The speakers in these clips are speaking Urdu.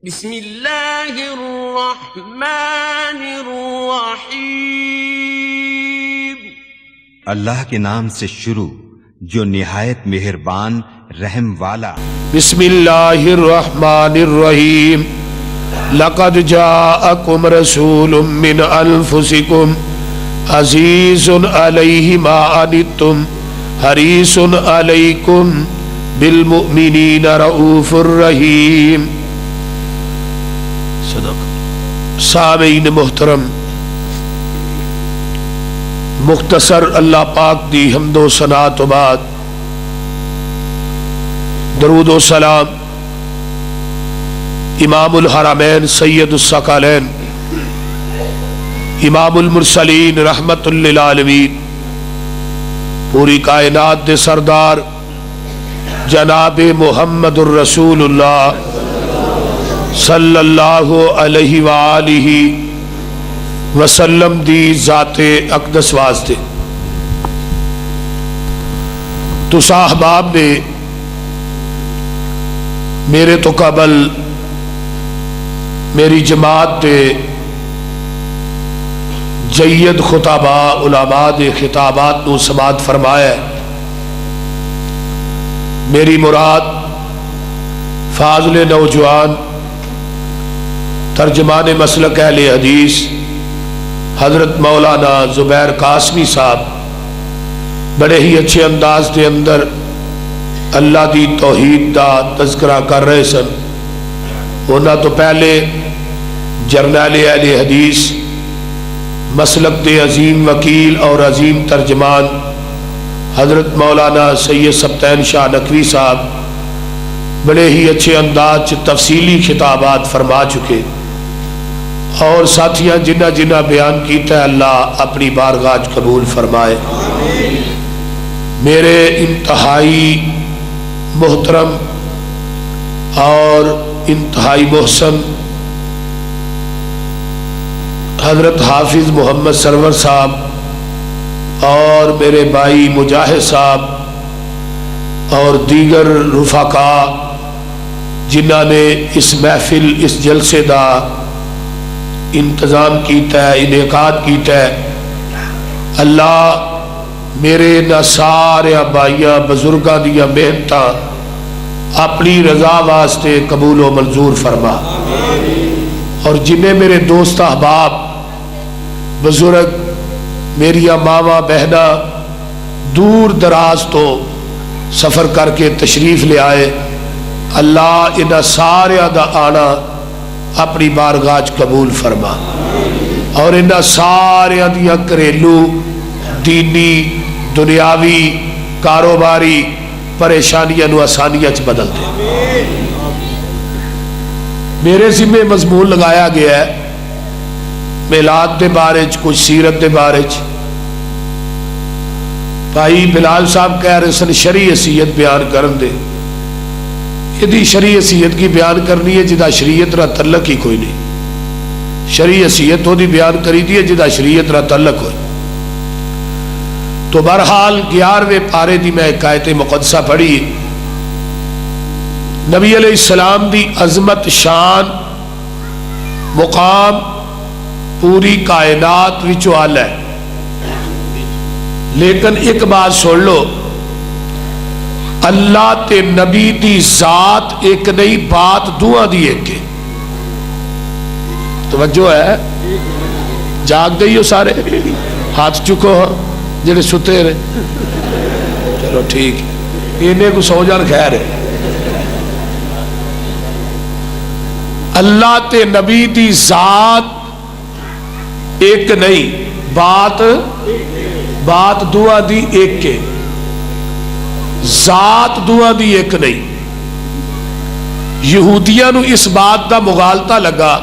بسم اللہ الرحمن الرحیم۔ اللہ کے نام سے شروع جو نہایت مہربان رحم والا۔ بسم اللہ الرحمن الرحیم۔ لقد جاءکم رسول من انفسکم عزیز علیہ ما عنتم حریص علیکم بالمؤمنین رؤوف الرحیم۔ صدق۔ سامعین محترم، مختصر اللہ پاک دی حمد و ثنا تو بعد درود و سلام امام الحرمین سید الثقلین امام المرسلین رحمت للعالمین پوری کائنات دے سردار جناب محمد الرسول اللہ صلی اللہ علیہ وآلہ وسلم دی ذات اقدس واسطے تو احباب نے میرے تو قبل میری جماعت دے جید خطبہ علماء دے خطابات نو سماعت فرمایا ہے۔ میری مراد فاضل نوجوان ترجمان مسلک اہل حدیث حضرت مولانا زبیر قاسمی صاحب بڑے ہی اچھے انداز دے اندر اللہ دی توحید دا تذکرہ کر رہے سن۔ ہونا تو پہلے جرنیل اہل حدیث مسلک دے عظیم وکیل اور عظیم ترجمان حضرت مولانا سید سبطین شاہ نقوی صاحب بڑے ہی اچھے انداز تفصیلی خطابات فرما چکے، اور ساتھیاں جنہ جنہ بیان کیتا ہے اللہ اپنی بارگاہ قبول فرمائے۔ میرے انتہائی محترم اور انتہائی محسن حضرت حافظ محمد سرور صاحب اور میرے بھائی مجاہد صاحب اور دیگر رفقاء جنہوں نے اس محفل اس جلسے دا انتظام کیتا ہے، انعقاد کیتا ہے، اللہ میرے نہ سارے بھائیاں بزرگاں دیا محنتاں اپنی رضا واسطے قبول و منظور فرما، اور جنہیں میرے دوست احباب بزرگ میری ماما بہنا دور دراز تو سفر کر کے تشریف لے آئے، اللہ انہاں سارے دا آنا اپنی بارگاہ قبول فرما، اور انہاں سارے دیا گھریلو دینی دنیاوی کاروباری پریشانیاں نو آسانیاں چ بدل دے۔ میرے ذمہ مضمون لگایا گیا ہے میلاد دے بارے چ، کچھ سیرت دے بارے چ۔ بھائی بلال صاحب کہہ رہے سن شرعی حیثیت بیان کرن دے، یہ شرعی حیثیت کی بیان کرنی ہے جدا شریعت را تعلق ہی کوئی نہیں۔ شرعی حیثیت ہو دی بیان کری دی ہے جدا شریعت را تعلق ہوئی۔ تو بہرحال 11ویں پارے دی میں ایک آیت مقدسہ پڑھی، نبی علیہ السلام دی عظمت شان مقام پوری کائنات وچوں اعلی ہے، لیکن ایک بات سن لو، اللہ تے نبی دی ذات ایک نہیں، بات دعا دی ایک ہے۔ توجہ ہے؟ جاگ گئی ہو سارے؟ ہاتھ چکو ہو جڑے ستے رہے، چلو ٹھیک ہے، انہیں کو سو جان خیر ہے۔ اللہ تے نبی دی ذات ایک نہیں، بات دعا دی ایک کے، ذات دعا دی ایک نہیں۔ یہودیاں نو اس بات دا مغالطہ لگا،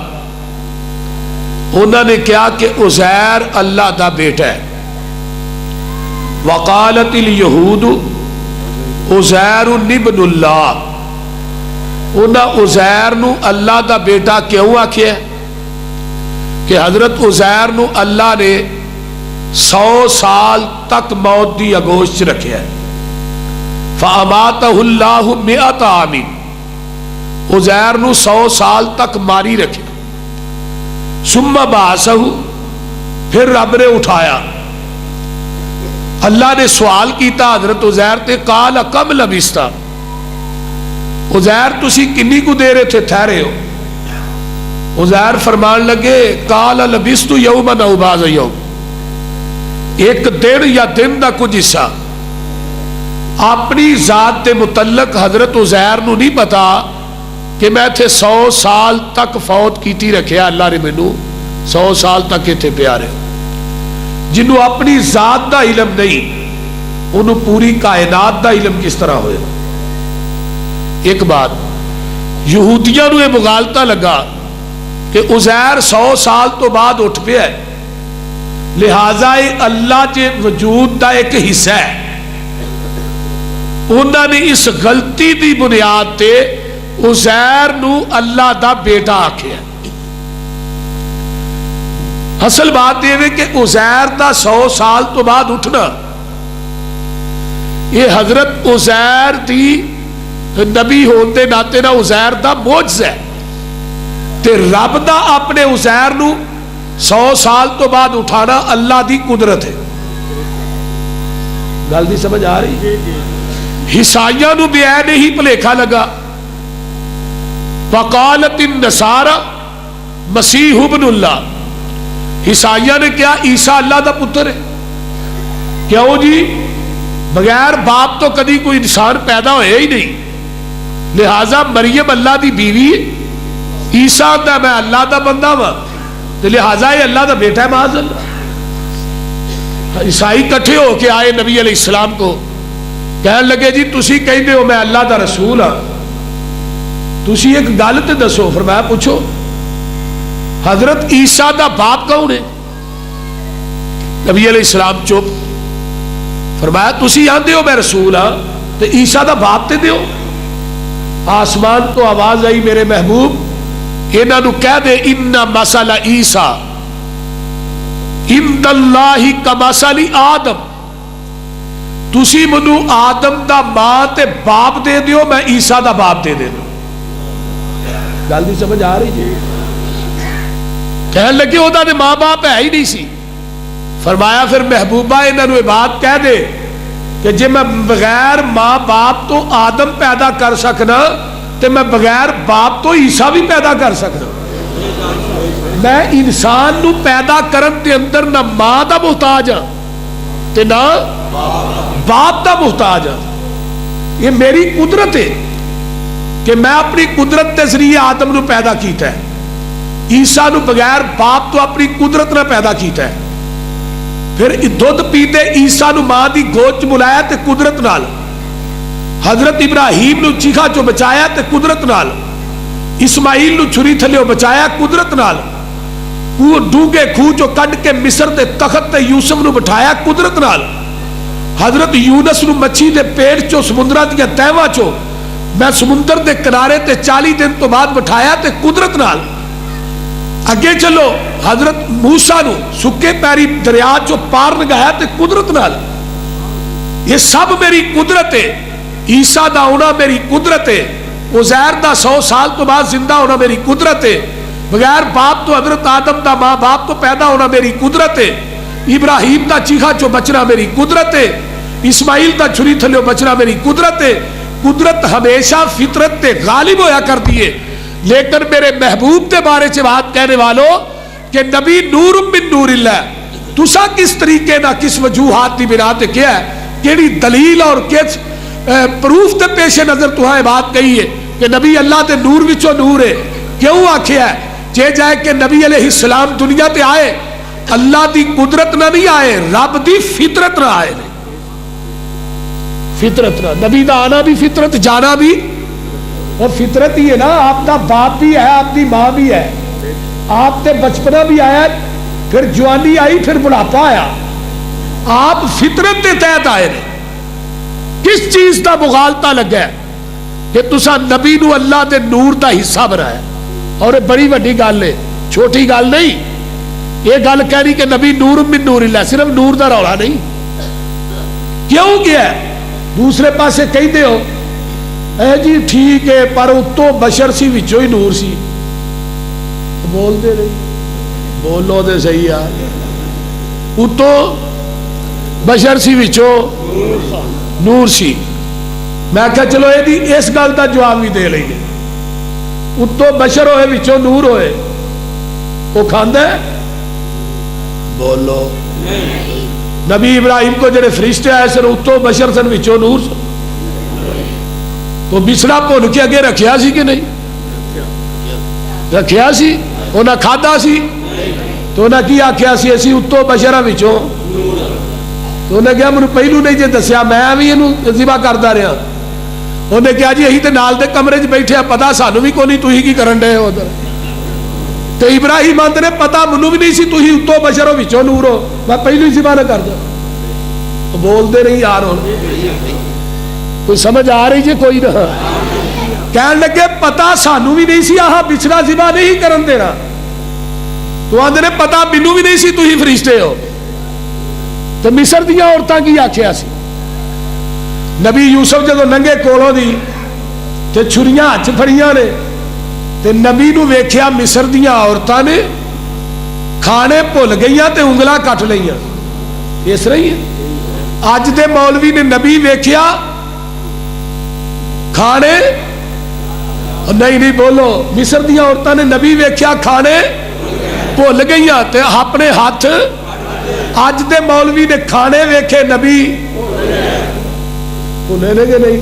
انہوں نے کہا کہ عزیر اللہ دا بیٹا ہے۔ وقالت الیہود عزیر ابن اللہ، انہاں عزیر نو اللہ دا بیٹا کیوں آکھیا ہے کہ حضرت عزیر نو اللہ نے 100 سال تک موت دی آگوش رکھیا ہے۔ فَأَمَاتَهُ اللَّهُ 100 عَامٍ، عزیر نو 100 سال تک ماری رکھے. ثم بعثہ، پھر رب نے اٹھایا. اللہ نے سوال کیتا حضرت عزیر تے، قال کم لبثت، عزیر تسی کنی کو دیر اتھے ٹھہرے ہو؟ عزیر فرمان لگے قال لبثت یوما او بعض یوم، ایک دن یا دن دا کچھ حصہ. اپنی ذات کے متعلق حضرت عزیر نو نہیں پتا کہ میں اتنے 100 سال تک فوت کیتی رکھیا. اللہ نے مینوں 100 سال تک اتنے پیارے. جنہوں اپنی ذات دا علم نہیں انہوں پوری کائنات دا علم کس طرح ہوئے. ایک بات یہودیاں نو یہ مغالطہ لگا کہ عزیر 100 سال تو بعد اٹھ پیا ہے، لہذا اللہ کے وجود دا ایک حصہ ہے. انہوں نے اس غلطی دی بنیاد تے عزیر نو اللہ دا بیٹا آکھیا. اصل بات یہ ہے کہ عزیر دا 100 سال تو بعد اٹھنا یہ حضرت عزیر دی نبی ہوندے ناتے نہ عزیر دا معجزہ ہے، تے رب دا اپنے عزیر نو 100 سال تو بعد اٹھانا اللہ دی قدرت ہے. گل دی سمجھ آ رہی؟ عیسائیاں نو بے نہیں بھلیکھا لگا. وقالت النصارى مسیح ابن اللہ، عیسائیاں نے کیا عیسیٰ اللہ دا پتر ہے. کیوں جی؟ بغیر باپ تو کدی کوئی انسان پیدا ہوئے ہی نہیں، لہذا مریم اللہ دی بیوی ہے. عیسیٰ دا میں اللہ دا بندہ ہوا تو لہذا یہ اللہ دا بیٹا ہے. معاذ اللہ. عیسائی کٹھے ہو کے آئے نبی علیہ السلام کو، کہنے لگے جی تسی کہندے ہو میں اللہ دا رسول ہاں، تسی ایک گل تے دسو. فرمایا پوچھو. حضرت عیسیٰ دا باپ کون ہے؟ نبی علیہ السلام چپ. فرمایا تسی آندے ہو میں رسول ہاں تے عیسیٰ دا باپ تے دیو. آسمان تو آواز آئی میرے محبوب انہاں نو کہہ دے ان مثل عیسیٰ عند اللہ کمثل آدم، تسی منو آدم دا ماں تے باپ دے دیو، میں عیسیٰ دا باپ دے دے دو. گل دی سمجھ آ رہی جی؟ کہنے لگے وہ دے ماں باپ ہے ہی نہیں سی. فرمایا پھر محبوبہ انہوں نے بات کہہ دے کہ جی میں بغیر ماں باپ تو آدم پیدا کر سکنا تو میں بغیر باپ تو عیسیٰ بھی پیدا کر سکنا. میں انسان نو پیدا کرن دے اندر نہ ماں دا محتاج ہاں تے نہ باپ دا محتاج ہاں. یہ میری قدرت ہے کہ میں اپنی قدرت کے ذریعے آدم نو پیدا کیتا ہے. عیسیٰ نو بغیر باپ تو اپنی قدرت نہ پیدا کیتا ہے. پھر دودھ پیتے عیسیٰ نو ماں دی گود چ ملایا تے قدرت نال. حضرت ابراہیم نو چیخا چو بچایا تے قدرت نال. اسماعیل نو چھری تھلیو بچایا قدرت نال. ڈوگے کھو چو کڈ کے مصر دے تخت تے یوسف نو بٹھایا قدرت نال. حضرت یونس نو مچھی دے پیٹ چو سمندرہ دیا تیواں چو میں سمندر دے کنارے تے 40 دن تو بعد بٹھایا تے قدرت نال. اگے چلو حضرت موسیٰ نو سکے پیری دریا چو پار لگایا تے قدرت نال. یہ سب میری قدرت ہے. عیسیٰ دا ہونا میری قدرت ہے. عزیر دا 100 سال تو بعد زندہ ہونا میری قدرت ہے. بغیر باپ تو حضرت آدم دا ماں باپ تو پیدا ہونا میری قدرت ہے. ابراہیم دا چیخا چو بچنا میری قدرت ہے. اسماعیل دا چھری تھلیو بچنا میری قدرت ہے. قدرت ہمیشہ فطرت تے غالب ہویا کر دیئے. لیکن میرے محبوب تے بارے سے بات کہنے والوں کہ نبی نور من نور اللہ، تسا کس طریقے نہ کس وجوہات دی بنا تے کیا ہے، کیڑی دلیل اور کس پروف تے پیش نظر تمہیں بات کہی ہے کہ نبی اللہ تے نور وچوں نور ہے. کیوں آکھیا ہے؟ جے جائے کہ نبی علیہ السلام دنیا تے آئے اللہ دی قدرت نہ نہیں آئے، رب دی فطرت نہ آئے. فطرت نہ، نبی دا آنا بھی فطرت، جانا بھی اور فطرت ہی ہے نا. آپ دا باپ بھی ہے، آپ دی ماں بھی ہے، آپ تے بچپنا بھی آیا، پھر جوانی آئی، پھر بڑھاپا آیا. آپ فطرت دے تحت آئے نے. کس چیز دا مغالطہ لگا ہے کہ تسا نبی نو اللہ دے نور دا حصہ بنایا؟ اور یہ بڑی وڈی گل ہے، چھوٹی گل نہیں. یہ گل کہنی کہ نبی نور من نور اللہ، صرف نور دا رولا نہیں. کیوں کیا ہے؟ دوسرے پاسے کہتے ہو اے جی ٹھیک ہے پر اتوں بشر سی وچوں ہی نور سی. بول دے رہی بولو دے صحیح یار. اتوں بشر سی وچوں نور سی. میں کہا چلو یہ اس گل کا جواب بھی دے لئیے. اتوں بشر ہوئے وچوں نور ہوئے وہ کھاندا ہے؟ بولو. نبی ابراہیم کو جڑے فرشتے آئے سن اتوں بشر سن وچوں نور سن. تو بچڑا بھن کے اگے رکھیا سی کہ نہیں رکھیا سی؟ انہاں کھادا سی تو انہاں کی آکھیا سی اسی اتوں بشراں وچوں. تو انہیں کہا مجھے پہلو نہیں جے دسیا میں بھی یہ ذبح کرتا رہا. انہیں کہا جی اہی تے نال دے کمرے چ بیٹھے پتا سانو بھی کوئی نہیں تھی کی کرن ڈے ہو ادھر. تو ابراہیم آندے نے پتا منو بھی نہیں سی تھی اتوں بشر ہو وچوں نور ہو میں پہلو ہی ذبح نہ کردا. بول دے نہیں یار ہوں کوئی سمجھ آ رہی جی کوئی نہ. کہن لگے پتا سانو بھی نہیں سی آہا بچھڑا ذبح نہیں کرن دینا. تو آندے نے پتا مینوں بھی نہیں سی تھی فرشتے ہو. تو مصر دیا عورتاں کی آکھیا سی نبی یوسف جدو ننگے کولوں دی تے چھریاں ہاتھ پھڑیاں نے تے نبی نو ویکھیا مصر دیا عورتاں نے کھانے بھول گئیاں تے انگلاں کٹ لئیاں. اس طرح ہی ہے اج دے مولوی نے نبی ویکھیا کھانے نہیں بولو مصر دیا عورتاں نے نبی ویکھیا کھانے بھول گئیاں تے اپنے ہاتھ. اج دے مولوی نے کھانے ویکھے نبی بھولے نے کہ نہیں.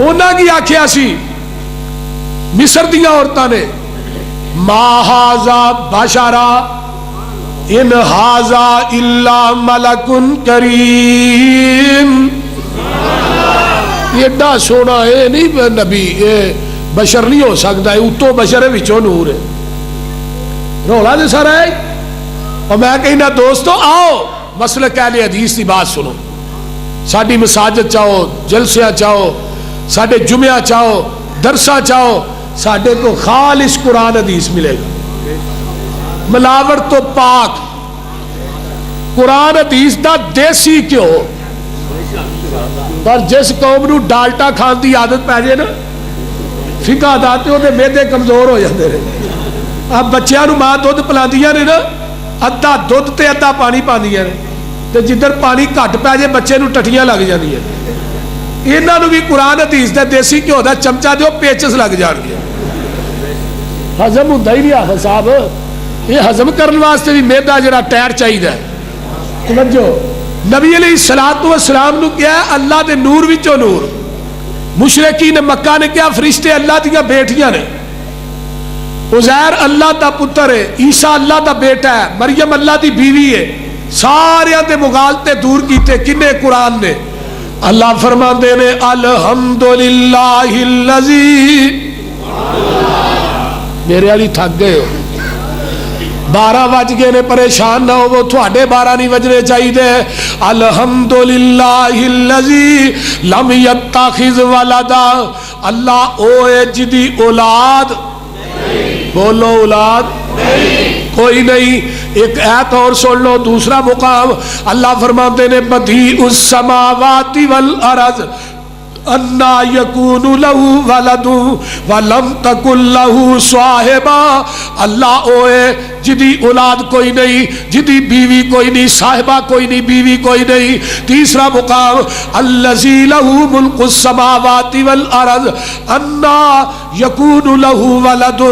انہاں کی آکھیا سی مصر دیا عورتاں نے ما ھذا بشرا ان ھذا الا ملک کریم. ایڈا سونا اے نہیں نبی اے بشر نہیں ہو سکتا ہے اتوں بشر ہے وچوں نور ہے. رولا دے سارا ہے. اور میں کہنا دوستو آؤ مسلک اہل حدیث کی بات سنو. ساڈی مساجد چاہو جلسیاں چاہو ساڈے جمعہ چاہو درسہ چاہو ساڈے کو خالص قرآن حدیث ملے گا. ملاوٹ تو پاک قرآن حدیث دا دیسی کیوں. پر جس قوم نو ڈالٹا کھان دی عادت پہ جائے نا فقہ داتے ہوتے میدے کمزور ہو جاتے رہے. اب بچیاں نو ماں دودھ پلاندیاں نے نا ادھا دودھ تے ادھا پانی پاندیاں نے تے جدھر پانی گھٹ پے جائے بچے نو ٹٹیاں لگ جاندیاں. انہاں نو بھی قرآن حدیث دا دیسی گھیو دا چمچا دیو پیچس لگ جان گے. ہضم ہوندا ہی نہیں آخر صاحب. یہ ہضم کرنے واسطے بھی میدا جڑا ٹائر چاہیے. توجہ نبی علیہ الصلوۃ والسلام نو کیا اللہ دے نور وچوں نور. مشرکین مکہ نے کیا فرشتے اللہ دیاں بیٹیاں نے. عزیر اللہ دا پتر ہے عیسیٰ اللہ دا بیٹا ہے مریم اللہ دی بیوی ہے. سارے دے مغالطے دور کیتے کنے قرآن نے. اللہ فرماندے نے الحمدللہ الذی. میرے والی تھک گئے ہو 12 بج گئے نے پریشان نہ ہو وہ تھوڑے 12 نہیں بجنے چاہیے. الحمدللہ الذی لم یتخذ ولدا. اللہ اوے جدی اولاد بولو اولاد کوئی نہیں. ایک آیت اور سن لو دوسرا مقام اللہ فرماتے نے بدیع السماوات والارض انا یکون له ولد ولم تکن له صاحبہ. اللہ اوے جدی اولاد کوئی نہیں جدی بیوی کوئی نہیں صاحبہ کوئی نہیں بیوی کوئی نہیں. تیسرا مقام الذی له ملک السماوات والارض انا یکون له ولد.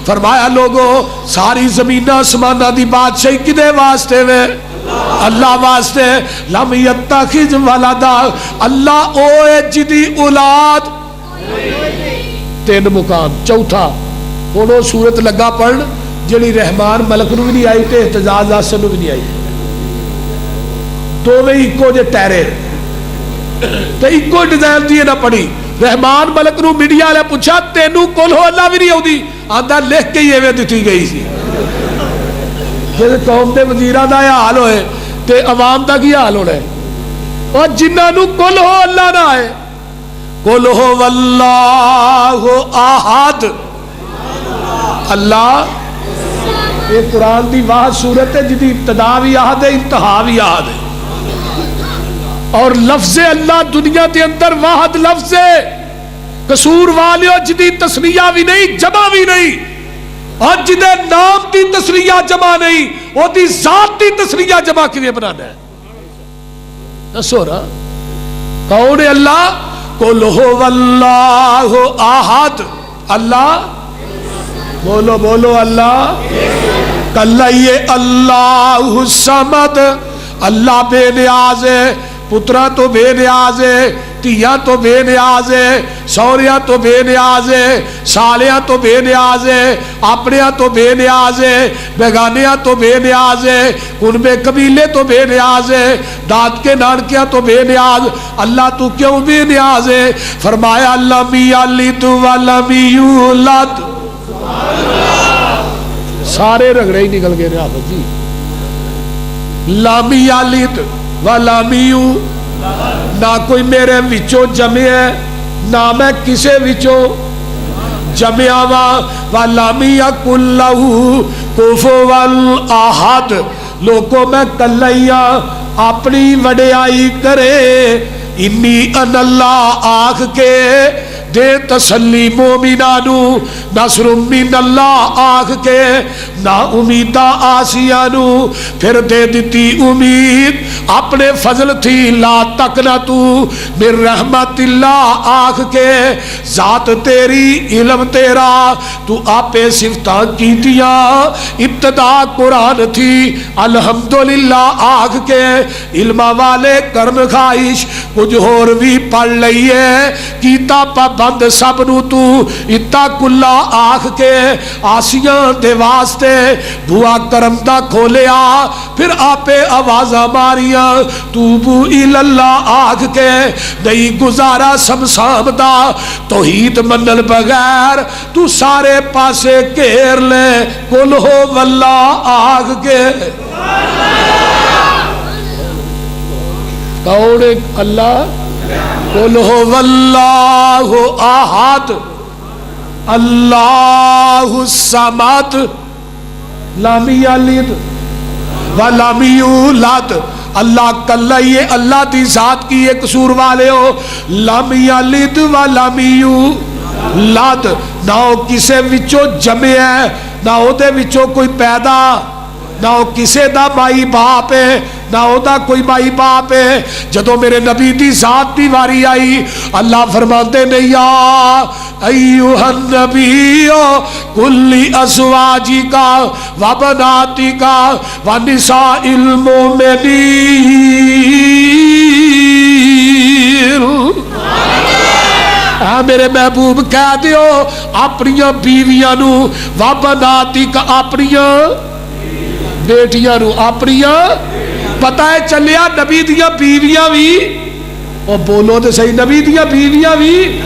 فرمایا لوگو ساری زمین آسمانہ دی بادشاہی کدے واسطے وے اللہ واسطے. لم یتخذ ولدا. اللہ اوے جدی اولاد. 3 مقام. چوتھا ہن سورت لگا پڑھن جڑی رحمان ملک نو بھی نہیں آئی تے اعتزاز آسن نو بھی نہیں آئی. دوویں اکو جے ٹہرے تے اکو ڈیزائن دی نہ پڑھی. رحمان ملک نو میڈیا والے پوچھا تینوں کول ہو اللہ بھی نہیں آؤندی. آندا لکھ کے ہی ایویں دتی گئی سی. جس قوم دے وزیراں دا حال ہوئے تے عوام دا کی حال ہونا ہے. اور جنہاں نو کل ہو اللہ نہ آئے کل ہو واللہ احد. اللہ یہ قرآن دی واحد صورت ہے جدی ابتدا بھی احد ہے انتہا بھی احد ہے. اور لفظ اللہ دنیا دے اندر واحد لفظ ہے. قصور والیو جدی تسلیہ بھی نہیں جمع بھی نہیں اور جدے نام دی تسلیہ جمع نہیں وہ دی ذات دی تسلیہ جمع کیویں بنانا ہے دسو نا کون ہے اللہ قل هو اللہ احد اللہ بولو بولو اللہ کلّی اللہ الصمد اللہ بے نیاز ہے پترا تو بے نیاز ہے تیاں تو بے نیاز ہے سوریاں تو بے نیاز ہے سالیاں تو بے نیاز ہے اپنیاں تو بے نیاز ہے بیگانیاں تو بے نیاز ہے کنبے قبیلے تو بے نیاز ہے داد کے نانکیاں تو بے نیاز اللہ تو کیوں بے نیاز ہے فرمایا لم یلد ولم یولد سارے رگڑے ہی نکل گئے ریاضت جی لم یلد ولم یولد نہ کوئی میرے وچوں جمع ہے نہ میں کسے وچوں جمعہ وَلَمْ يَكُنْ لَهُ كُفُوًا أَحَدٌ لوگوں میں کلیا اپنی وڈیائی کرے انی ان اللہ آخ کے دے تسلی مومنانو نصر من اللہ آخ کے نا امیدہ آسیانو پھر دے دیتی امید اپنے فضل تھی لا تکنا تو من رحمت اللہ آخ کے ذات تیری علم تیرا تو آپے صفتاں کیتیاں ابتدا قرآن تھی الحمدللہ آخ کے علم والے کرم خواہش کچھ اور بھی پڑھ لئیے کیتا پابند سب نو تو اتا کلا آخ کے آسیاں دے واسطے بھوا کرم دا کھولیا پھر آپے آوازہ ماریاں توبو الاللہ آخ کے نہیں گزارا سمسام دا توحید منل بغیر تو سارے پاسے کیر لے کل ہو واللہ آخ کے کون اللہ قل هو اللہ احد اللہ الصمد لم یلد ولم یولد اللہ کلّا یہ اللہ دی ذات کی ایک قصور والے ہو لم یلد ولم یولد نہ کسے وچوں جمع ہے نہ دے وچوں کوئی پیدا نہ کسے دا مائی باپ ہے نہ دا کوئی مائی باپ ہے جدو میرے نبی دی ذات دی واری آئی اللہ فرماتے نے یا ایوہ النبی کلی ازواجی کا وبناتی کا ونساء المومنین میرے محبوب کہہ دیو اپنیاں بیویاں نو وبناتی کا اپنیاں بیٹیاں نو اپنیاں پتہ ہے چلیا نبی دیاں بیویاں بھی اور بولو تو صحیح نبی دیاں بیویاں بھی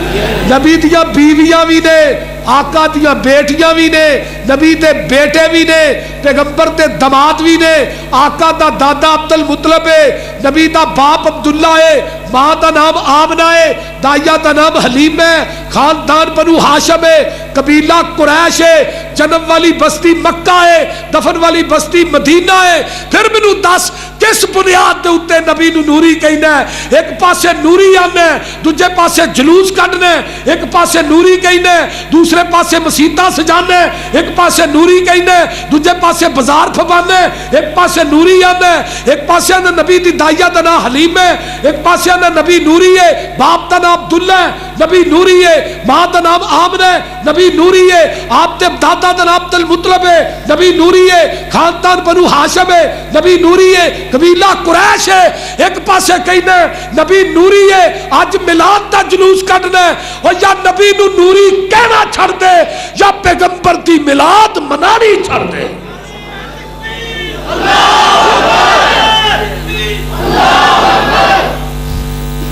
نے آقا دیاں بیٹیاں بھی نے نبی دے بیٹے بھی نے پیغمبر دے دماد بھی نے آقا دا دادا عبد المطلب ہے نبی دا باپ عبداللہ ہے ماں دا نام آمنہ ہے دائیا دا نام حلیم ہے خاندان بنو ہاشم ہے قبیلہ قریش ہے جنم والی بستی مکہ ہے دفن والی بستی مدینہ ہے پھر منو دس کس بنیاد دے اتے نبی نو نوری کہنا ہے ایک پاسے نوری آنا ہے دوجے پاسے جلوس کھڑنا ہے ایک پاسے نوری کہنا ہے دوسرے پاسے مسیطہ سجانا ہے ایک پاسے نوری کہنا ہے دوجے پاسے بازار پھبانا ہے ایک پاسے نوری آنا ہے ایک پاسے آنا نبی دی دائیا دا نام حلیم ہے ایک پاسے آنا نبی نوری ہے باپ دا نام عبداللہ ہے نبی نوری ہے ماں دا نام آمنہ ہے نبی نوری ہے آپ دے دادا دا نام عبد المطلب ہے نبی نوری ہے خاندان بنو ہاشم ہے نبی نوری ہے قبیلہ قریش ہے ایک پاسے کہنا ہے نبی نوری ہے آج میلاد دا جلوس کٹنا ہے اور یا نبی نو نوری کہنا چھڑ دے یا پیغمبر دی میلاد منانی چھڑ دے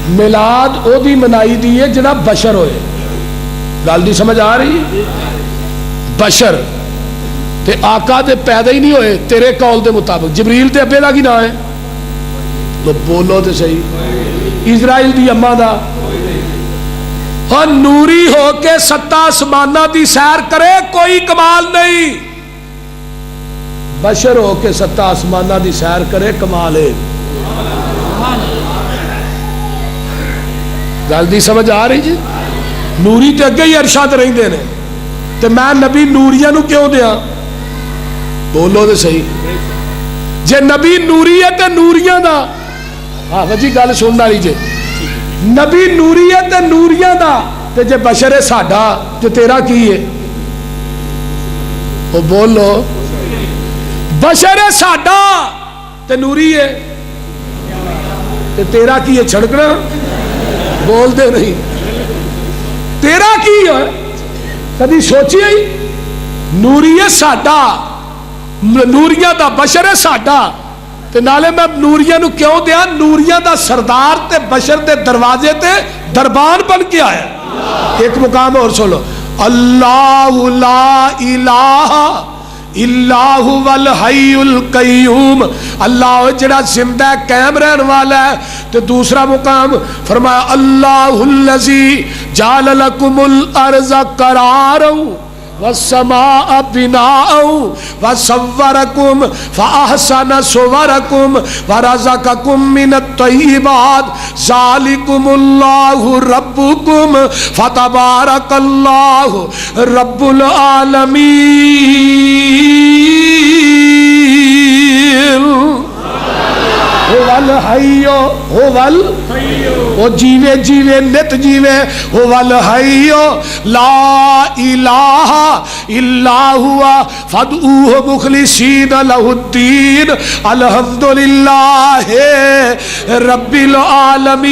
میلاد او دی منائی دی ہے جناب بشر ہوئے گل دی سمجھ آ رہی بشر تے آقا دے پیدا ہی نہیں ہوئے تیرے قول دے مطابق جبریل تے ابے دا کی نہ ہے تو بولو تے صحیح اسرائیل دی اماں دا اور نوری ہو کے ستا آسمانہ دی سیر کرے کوئی کمال نہیں بشر ہو کے ستا آسمانہ دی سیر کرے کمال ہے گل دی سمجھ آ رہی جی نوری تے اگے ہی عرشاں تے رہندے نے تے میں نبی نوریاں نو کیوں دیاں؟ بولو تے صحیح، جے نبی نوری ہے تے نوریاں دا، ہاں وجی گل سننا رہی جے، نبی نوری ہے تے نوریاں دا، تے جے بشر ہے ساڈا تے تیرا کی ہے؟ او بولو، بشر ہے ساڈا تے نوری ہے تے تیرا کی ہے؟ چھڑکنا، بول دے نہیں، تیرا کی ہے؟ کدی سوچی ہے؟ نوری ہے ساڈا، نوریاں دا بشر ہے ساڈا تے نالے میں نوریاں نو کیوں دیا؟ نوریاں دا سردار تے بشر دے دروازے تے دربان بن کے آیا۔ ایک مقام اور سنو، اللہ لا الہ الا هو الحی القیوم، اللہ جڑا زندہ قائم رہن والا ہے۔ تو دوسرا مقام فرمایا اللہ الذی جعل لکم الارض قرارا والسماء بناء وصورکم فاحسن صورکم ورزقکم من الطیبات ذالکم اللہ ربکم فتبارک اللہ رب العالمین۔ وہ جیوے جیوے نت جیوے، لا الہ الا ہوا فادعوہ مخلصین لہ الدین الحمدللہ رب العالمین۔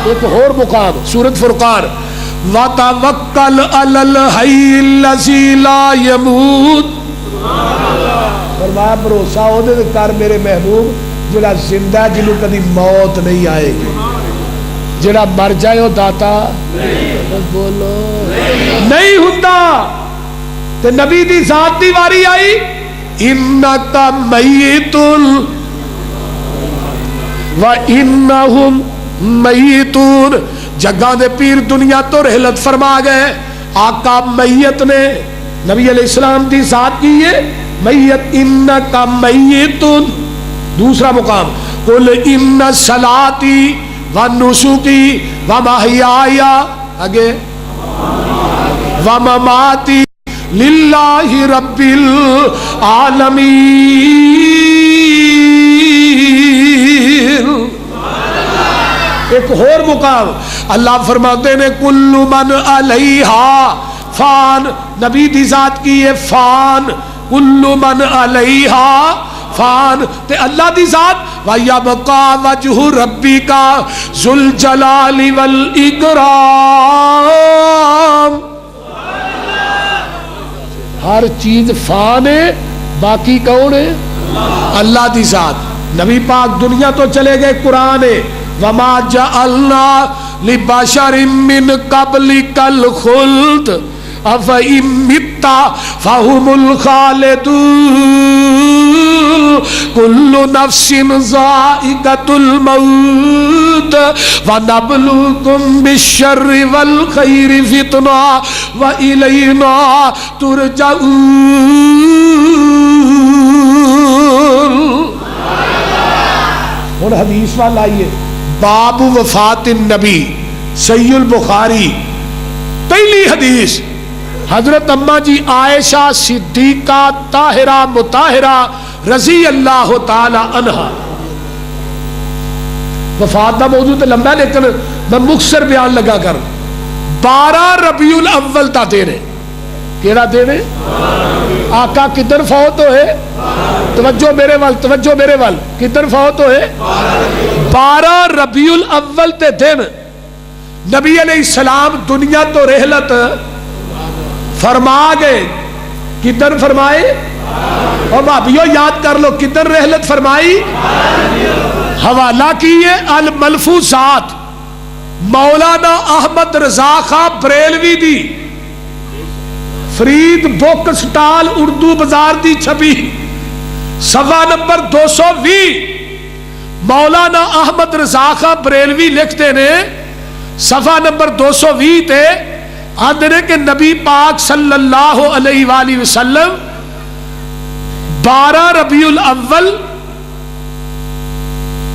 ایک اور مقام سورۃ فرقان، وَتَوَكَّلْ عَلَى الْحَيِّ الَّذِي لَا يَمُوتُ، فرمایا بھروسہ ہو دے کر میرے محبوب جڑا زندہ جنہوں کدی موت نہیں آئے گی، جڑا مر جائے ہو داتا بولو نہیں ہوتا۔ تے نبی دی ذات دی واری آئی، اِنَّكَ مَيِّتٌ وَإِنَّهُمْ مَيِّتُونَ، جگہ دے پیر دنیا تو رحلت فرما گئے، آقا میت نے، نبی علیہ السلام دی ذات کی ہے میت، انکا میتون۔ دوسرا مقام قل ان صلاتی و نسکی و محیای آگے و مماتی للہ رب العالمین۔ ایک اور مقام اللہ فرماتے ہیں کل من علیہا فان، نبی دی ذات کی ہے فان، کل من علیہا فان، تے اللہ دی ذات وَيَبْقَى وَجْهُ رَبِّكَ ذُو الْجَلَالِ وَالْإِكْرَامِ، ہر چیز فان ہے، باقی کون ہے؟ اللہ دی ذات۔ نبی پاک دنیا تو چلے گئے، قرآن ہے وَمَا جَعَلْنَا لِبَشَرٍ مِّن قَبْلِكَ الْخُلْدَ أَفَإِن مِّتَّ فَهُمُ الْخَالِدُونَ كُلُّ نَفْسٍ ذَائِقَةُ الْمَوْتِ وَنَبْلُوكُم بِالشَّرِّ وَالْخَيْرِ فِتْنَةً وَإِلَيْنَا تُرْجَعُونَ۔ اور حدیث والا آئیے، باب وفات النبی، صحیح البخاری، پہلی حدیث حضرت اماں جی عائشہ صدیقہ طاہرہ مطہرہ رضی اللہ تعالی عنہا۔ وفات کا موضوع تو لمبا ہے لیکن میں مختصر بیان لگا کر، 12 ربیع الاول تا دن ہے، کیڑا دن ہے؟ آقا کدھر فوت ہوئے؟ توجہ میرے وال، توجہ میرے وال، کدھر فوت ہوئے؟ 12 ربیع الاول تے دن نبی علیہ السلام دنیا تو رحلت فرما گئے۔ کدھر فرمائے؟ اور بھابیو یاد کر لو کدھر رحلت فرمائی؟ حوالہ کیے الملفوظات مولانا احمد رضا خان بریلوی دی، فرید بک سٹال اردو بازار دی چھپی، صفحہ نمبر 220۔ مولانا احمد رضا خان بریلوی لکھتے نے صفحہ نمبر 220 تے آدھنے کہ نبی پاک صلی اللہ علیہ وآلہ وسلم 12 ربیع الاول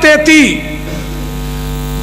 33।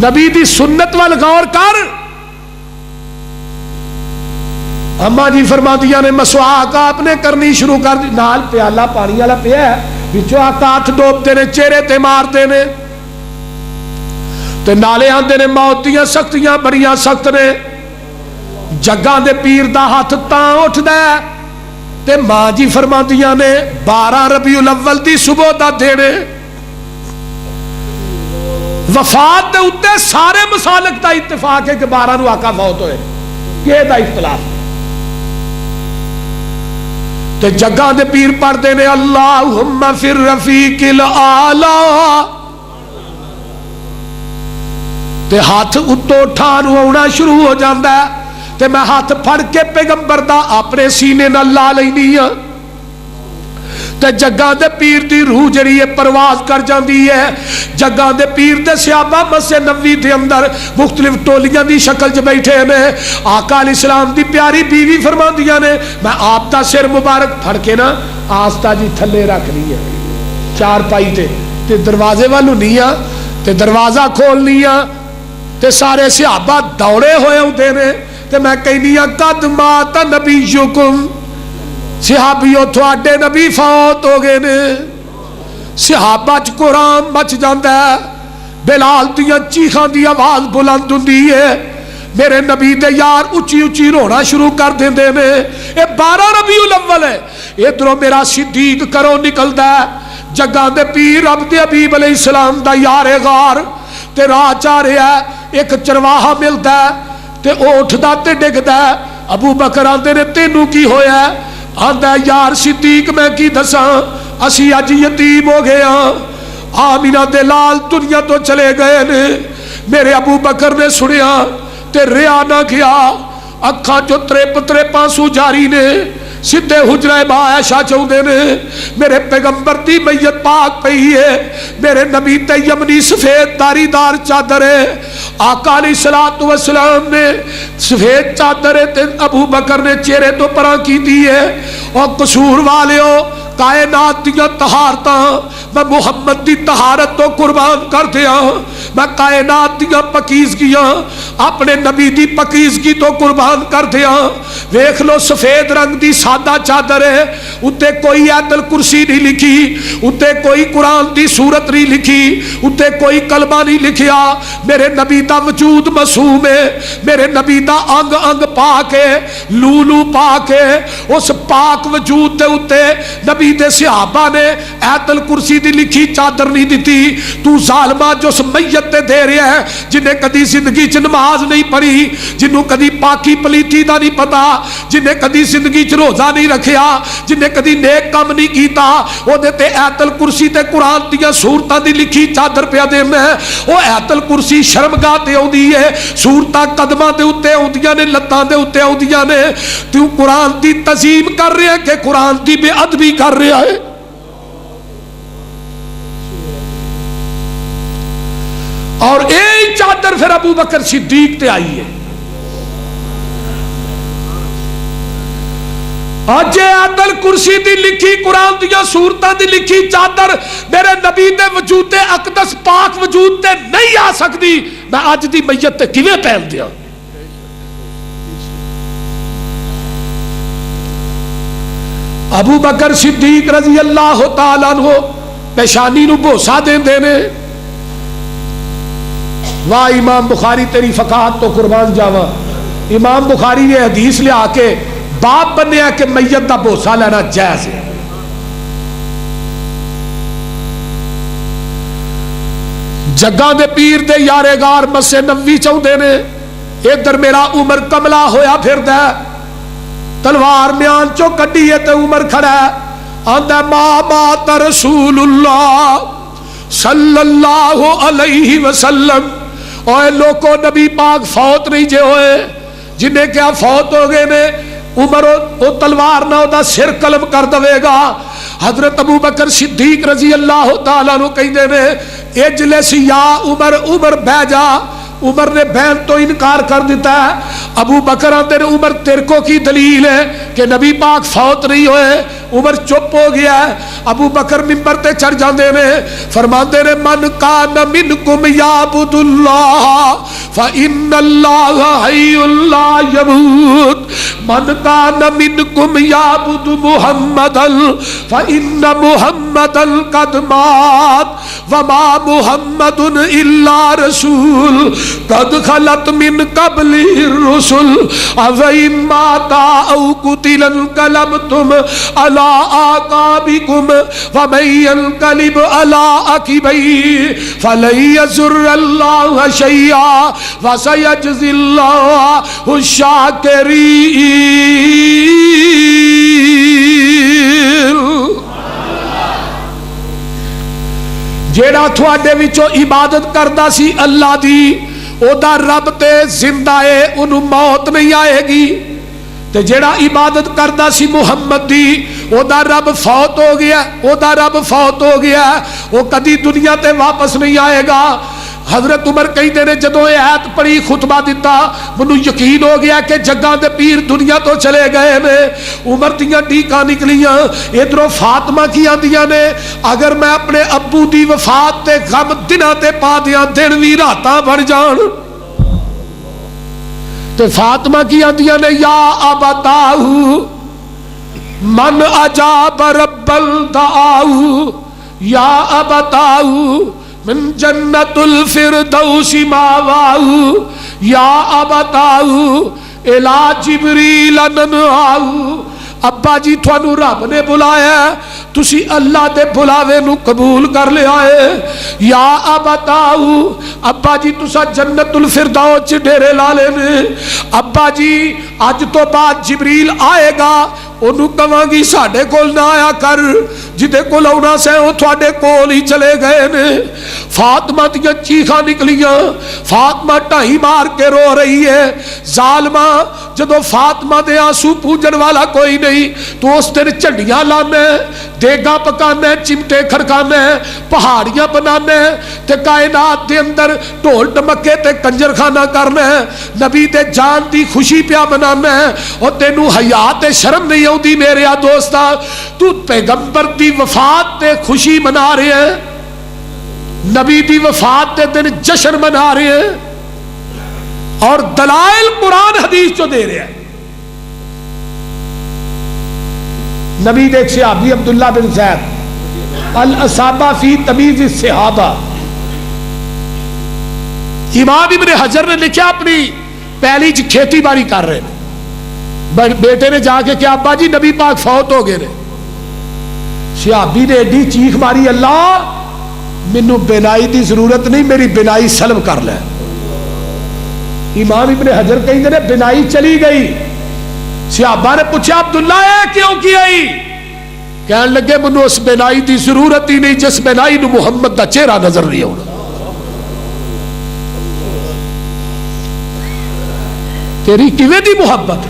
نبی دی سنت وال غور کر. اما جی فرماندیاں نے مسواک آپ نے کرنی شروع کر دی, نال پیالہ پانی والا پیا ہے, بچوں آقا ہاتھ ڈوبتے نے, چہرے تے مارتے نے, تے نالے آندے نے موت دیاں سختیاں بڑیاں سخت نے. جگاں دے پیر دا ہاتھ تاں اٹھدا ہے تے ماں جی فرماندیاں نے 12 ربیع الاول دی صبح دا دینے وفات دے اتے سارے مسالک دا اتفاق ہے کہ 12 نو آقا فوت ہوئے, یہ دا اختلاف. تے جگاں دے پیر پڑھتے نے اللہم فی الرفیق الاعلی, تے ہاتھ اتو ٹھانو آنا شروع ہو جاندہ ہے, تے میں ہاتھ پھڑ کے پیغمبر دا اپنے سینے نہ لا لینی ہاں, تے جگاں دے پیر دی روح جڑی ہے پرواز کر جاندی ہے. جگاں دے پیر دے صحابہ مسجد نبوی دے اندر مختلف ٹولیاں دی شکل چ بیٹھے نے. آقا علیہ السلام دی پیاری بیوی فرماندیاں نے میں آپ دا سر مبارک پھڑ کے نا آستہ جی تھلے رکھ لی ہے چار پائی تے دروازے والوں نہیں آ, تے دروازہ کھولنی آ, تے سارے صحابہ دوڑے ہوئے ہوتے نے, تے میں کہنی ہاں قد مات نبیکم, صحابیو تھوڑے نبی فوت ہو گئے نے. صحابہ چ قرآن مچ جاندہ ہے, بلال دیاں چیخاں دی آواز بلند ہوندی ہے, میرے نبی دے یار اچھی اچھی رونا شروع کر دیندے نے. یہ 12 ربیع الاول ہے, ادھروں میرا صدیق کرو نکلدا ہے. جگاں دے پیر عبد حبیب علیہ السلام دا یار غار تے راہ چاہ رہا ہے, ایک چرواہا ملدا ہے تے او اٹھدا تے ڈگدا ہے. ابو بکر آندے نے تینوں کی ہویا ہے؟ آندا یار صدیق میں کی دساں, اسی اج یتیم ہو گئے ہاں, آمینہ دے لال دنیا تو چلے گئے نے. میرے ابو بکر نے سنیا تے ریا نہ کیا, اکھاں جو تریپ آنسو جاری نے, سدھے حجرہ با عائشہ چاہتے نے میرے پیغمبر دی میت پاک پئی ہے, میرے نبی تے یمنی سفید داری دار چادر ہے. آقا علیہ السلام نے سفید چادر تے ابو بکر نے چہرے تو پرا کی دی ہے. اور قصور والیو کائنات دیا طہارتاں میں محمد دی طہارت تو قربان کر دیا, میں کائنات دیا پکیزگیاں اپنے نبی دی پکیزگی تو قربان کر دیا. ویکھ لو سفید رنگ دی سادہ چادر ہے, اتے کوئی آیت الکرسی نہیں لکھی, اتے کوئی قرآن دی سورت نہیں لکھی, اتے کوئی کلمہ نہیں لکھیا. میرے نبی دا وجود معصوم ہے, میرے نبی دا انگ انگ پاک ہے, لولو پاک ہے. اس پاک وجود دے اتے نبی دے صحابہ نے آیت الکرسی دی لکھی چادر نہیں دیتی. تو ظالمہ جو اس میت تے دے رہے ہیں جنہیں کدی زندگی چ نماز نہیں پڑھی, جنہوں کدی پاکی پلیتی دا نہیں پتا, جنہیں کدی زندگی چ روزہ نہیں رکھیا, جنہیں کدی نیک کام نہیں کیتا, وہ دیتے آیت الکرسی تے قرآن دیا سورتاں دی لکھی چادر پیا دے میں. وہ آیت الکرسی شرمگاہ تے ہوندی ہے, سورتاں قدماں دے اوتے ہوندیاں نے, لتاں دے اوتے ہوندیاں نے. تو قرآن دی تعظیم کر رہے ہیں کہ قرآن دی بے ادبی کر رہا ہے؟ اور ایک چادر پھر ابو بکر صدیق تے آئی ہے. آج آیت الکرسی دی لکھی قرآن دیا سورتاں دی لکھی چادر میرے نبی دے وجود اقدس پاک وجود تے نہیں آ سکتی, میں آج دی میت تے کیویں پہن دیا؟ ابو بکر صدیق رضی اللہ تعالیٰ عنہ پیشانی نو بوسا دیندے نے. واہ امام بخاری تیری فقاہت تو قربان جاواں. امام بخاری نے حدیث لیا کے باپ بنیا کہ میت دا بوسا لینا جائز ہے. جگاں دے پیر دے یارے گار مسجد نبوی چاہتے نے, ادھر میرا عمر کملا ہویا پھردا ہے, تلوار میان چو کڈی ہے تے عمر کھڑا ہے, آندا ما مات رسول اللہ صلی اللہ علیہ وسلم. اوے لوکو نبی پاک فوت نہیں جے ہوئے, جنہیں کیا فوت ہو گئے نے, عمر او تلوار نہ دا سر قلم کر دے گا. حضرت ابو بکر صدیق رضی اللہ تعالیٰ عنہ کہندے نے اجلس یا عمر, عمر بہ جا. عمر نے بہن تو انکار کر دیتا ہے. ابو بکر آتے نے عمر تیرے کو کی دلیل ہے کہ نبی پاک فوت نہیں ہوئے؟ عمر چپ ہو گیا ہے. ابو بکر منبر تے چڑھ جاندے نے فرماندے نے من کان منکم یعبد اللہ فإن اللہ حی لا یموت من کان منکم یعبد محمدا فإن محمدا قد مات وما محمد الا رسول قد خلت من قبلہ الرسل افإن مات او قتل انقلبتم على اعقابكم ومن ينقلب على عقبيه فلن يضر الله شيئا وسيجزي الله الشاكرين. جیڑا تھوڑے وچوں عبادت کردا سی اللہ دی او دا رب تے زندہ ہے انہوں موت نہیں آئے گی تے جیڑا عبادت کردا سی محمد دی او دا رب فوت ہو گیا او دا رب فوت ہو گیا او کدی دنیا تے واپس نہیں آئے گا. حضرت عمر کہندے نے جدوں یہ آیت پڑھی خطبہ دیتا منو یقین ہو گیا کہ جگاں دے پیر دنیا تو چلے گئے نے. عمر دیاں ڈیکاں نکلیاں ادھروں فاطمہ کی آندیاں نے اگر میں اپنے ابو دی وفات تے غم دناں تے پا دیاں دن وی راتاں بڑھ جان. تے فاطمہ کی آندیاں نے یا ابتاہ من اجاب رب الدعاء یا ابتاہ من جنت الفردوس ماواہ یا ابتاہ الی جبریل ننہاہ. ابا جی تھانو رب نے بلایا تسی اللہ دے بلاوے نو قبول کر لے آئے. یا ابتاؤ ابا جی تسا جنت الفردوس چ ڈیرے لا لے نے. ابا جی اج تو بعد جبریل آئے گا انہوں کہاں گی ساڑھے کول نہ آیا کر جدے کول آنا سے وہ تھوڑے کول ہی چلے گئے نے. فاطمہ دیا چیخاں نکلیاں فاطمہ ٹائی مار کے رو رہی ہے. ظالمہ جدو فاطمہ دے آنسو پوجن والا کوئی نہیں تو اس دن چڑیاں لانے دیگاں پکانے چمٹے کھڑکانے پہاڑیاں بنانے تے کائنات دے اندر ڈھول ڈمکے تے کنجر خانہ کرنے نبی دے جان دی خوشی پیا بنانے اور تینوں حیات شرم نہیں ہوتی میرے دوستا تو پیغمبر دی وفات تے خوشی منا رہے ہیں نبی دی وفات تے دن جشن منا رہے ہیں اور دلائل قرآن حدیث جو دے رہے ہیں. نبی دیکھ صحابی عبداللہ بن زید الاصابہ فی تمیز الصحابہ امام ابن حجر نے لکھا اپنی پہلی کھیتی باڑی کر رہے ہیں بیٹے نے جا کے کیا ابا جی نبی پاک فوت ہو گئے نے. صحابی نے ایڈی چیخ ماری اللہ مینوں بینائی دی ضرورت نہیں میری بینائی سلب کر لے. امام ابن حجر کہیں نے بینائی چلی گئی. صحابہ نے پوچھا عبداللہ اے کیوں کی آئی کہنے لگے منو اس بینائی دی ضرورت ہی نہیں جس بینائی نو محمد دا چہرہ نظر نہیں ہونا. تیری کیویں دی محبت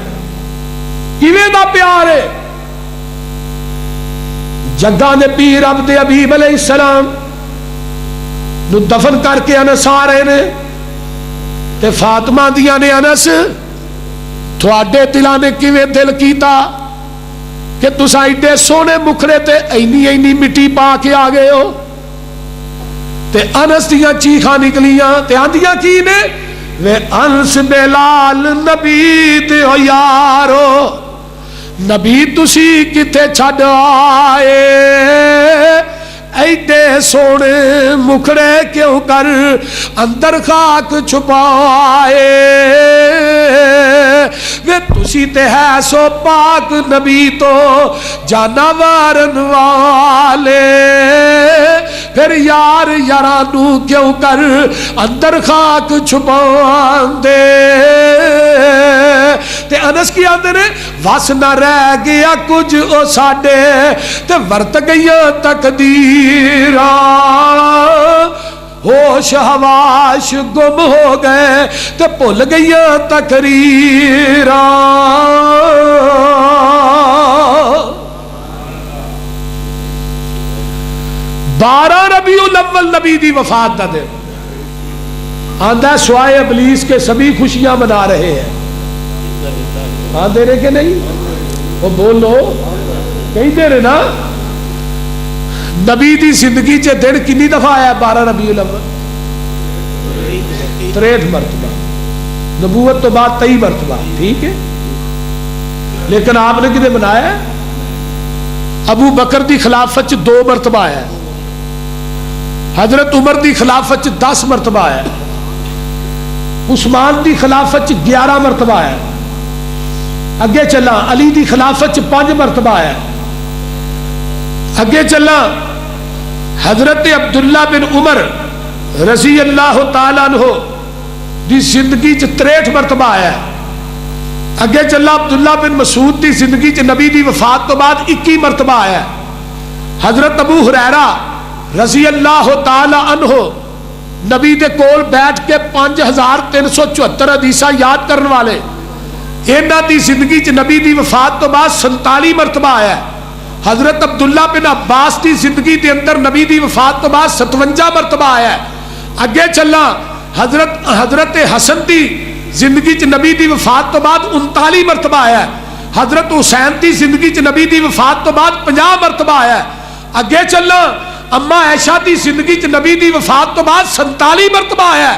کیویں دا پیار ہے. جگہ نے پیر عبد حبیب علیہ السلام نو دفن کر کے انس آ رہے نے تے فاطمہ دیا نے انس تھوڑے دلہ نے کیویں دل کیتا کہ تسا ایڈے سونے مکھڑے تے اینی مٹی پا کے آ گئے ہو. تے انس دیا چیخاں نکلیاں تے آندیاں کی نے وے انس بلال نبی تے ہو یارو نبی تسی کتے چھڑ آئے ایڈے سونے مکھڑے کیوں کر اندر خاک چھپائے وے تسی تے ہے سو پاک نبی تو جانورن والے پھر یار یارانو کیوں کر اندر خاک چھپان دے. تے انس کی آندے نے وس نہ رہ گیا کچھ او ساڈے تے ورت گئیاں تقدیراں ہوش حواش گم ہو گئے تے بھول گئیاں تقریراں. 12 ربیع الاول نبی دی وفات دا دن آندہ سوائے ابلیس کے سبھی خوشیاں منا رہے ہیں. آندے رہے کہ نہیں وہ بولو کہیں دے رہے نا نبی دی زندگی چ دن کنی دفعہ آیا 12 ربیع الاول 63 مرتبہ، نبوت تو بعد 23 مرتبہ، ٹھیک ہے، لیکن آپ نے کدے منایا ہے؟ ابو بکر دی خلافت 2 مرتبہ آیا، حضرت عمر دی خلافت 10 مرتبہ آیا، عثمان دی خلافت 11 مرتبہ آیا، اگے چلا علی دی خلافت 5 مرتبہ آیا، اگے چلا حضرت عبداللہ بن عمر رضی اللہ تعالیٰ عنہ دی زندگی 63 مرتبہ آیا، اگے چلا عبداللہ بن مسعود دی زندگی نبی دی وفات تو بعد 21 مرتبہ آیا، حضرت ابو ہریرہ رضی اللہ تعالی عنہ نبی دے کول بیٹھ کے 5374 حدیثاں یاد کرنے والے، انہاں دی زندگی نبی دی وفات تو بعد 47 مرتبہ آیا، حضرت عبداللہ بن عباس دی زندگی دے اندر نبی دی وفات تو بعد 57 مرتبہ آیا، اگے چلا حضرت حسن دی زندگی نبی دی وفات تو بعد 39 مرتبہ آیا، حضرت حسین دی زندگی نبی دی وفات تو بعد 50 مرتبہ آیا، اگے چلا اما عائشہ دی زندگی نبی دی وفات تو بعد 47 مرتبہ آیا،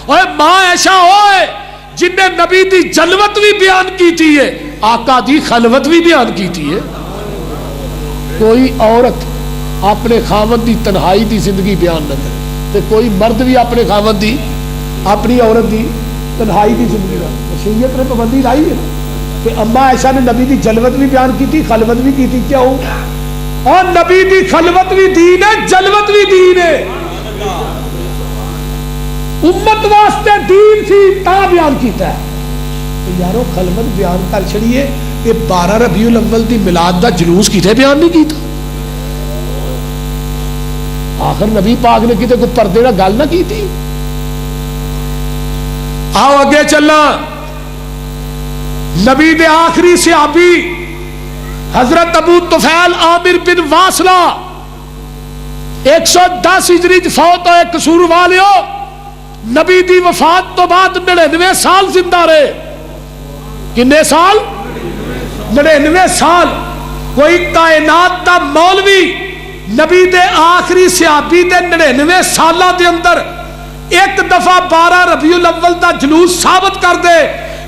اوے ماں عائشہ ہوئے جن نے نبی دی جلوت بھی بیان کی تھی ہے، آقا دی خلوت بھی بیان کی تھی ہے۔ کوئی عورت اپنے خاوند دی تنہائی دی زندگی بیان نہ کرے، تے کوئی مرد بھی اپنے خاوند دی اپنی عورت دی تنہائی دی زندگی بیان، شریعت نے پابندی لائی ہے کہ اما عائشہ نے نبی دی جلوت بھی بیان کی تھی، خلوت بھی کی تھی، کیا ہو؟ اور نبی دی خلوت بھی دین ہے، جلوت بھی دین ہے، امت واسطے دین سی تا بیان کیتا ہے۔ تو یارو خلوت بیان کر چھڑیے، یہ 12 ربیع الاول دی میلاد دا جلوس کیتے بیان نہیں کیتا؟ آخر نبی پاک نے کیتے کوئی پردے نہ گل نہ کی تھی؟ آؤ اگے چلنا، نبی دے آخری صحابی حضرت ابو طفیل عامر بن واصلہ 110 ہجری فوت ہوئے، قصور والیو نبی دی وفات تو بعد 99 سال زندہ رہے، کنے سال؟ 99 سال۔ کوئی کائنات دا مولوی نبی دے آخری صحابی دے 99 سالہ دے اندر ایک دفعہ 12 ربیع الاول دا جلوس ثابت کر دے،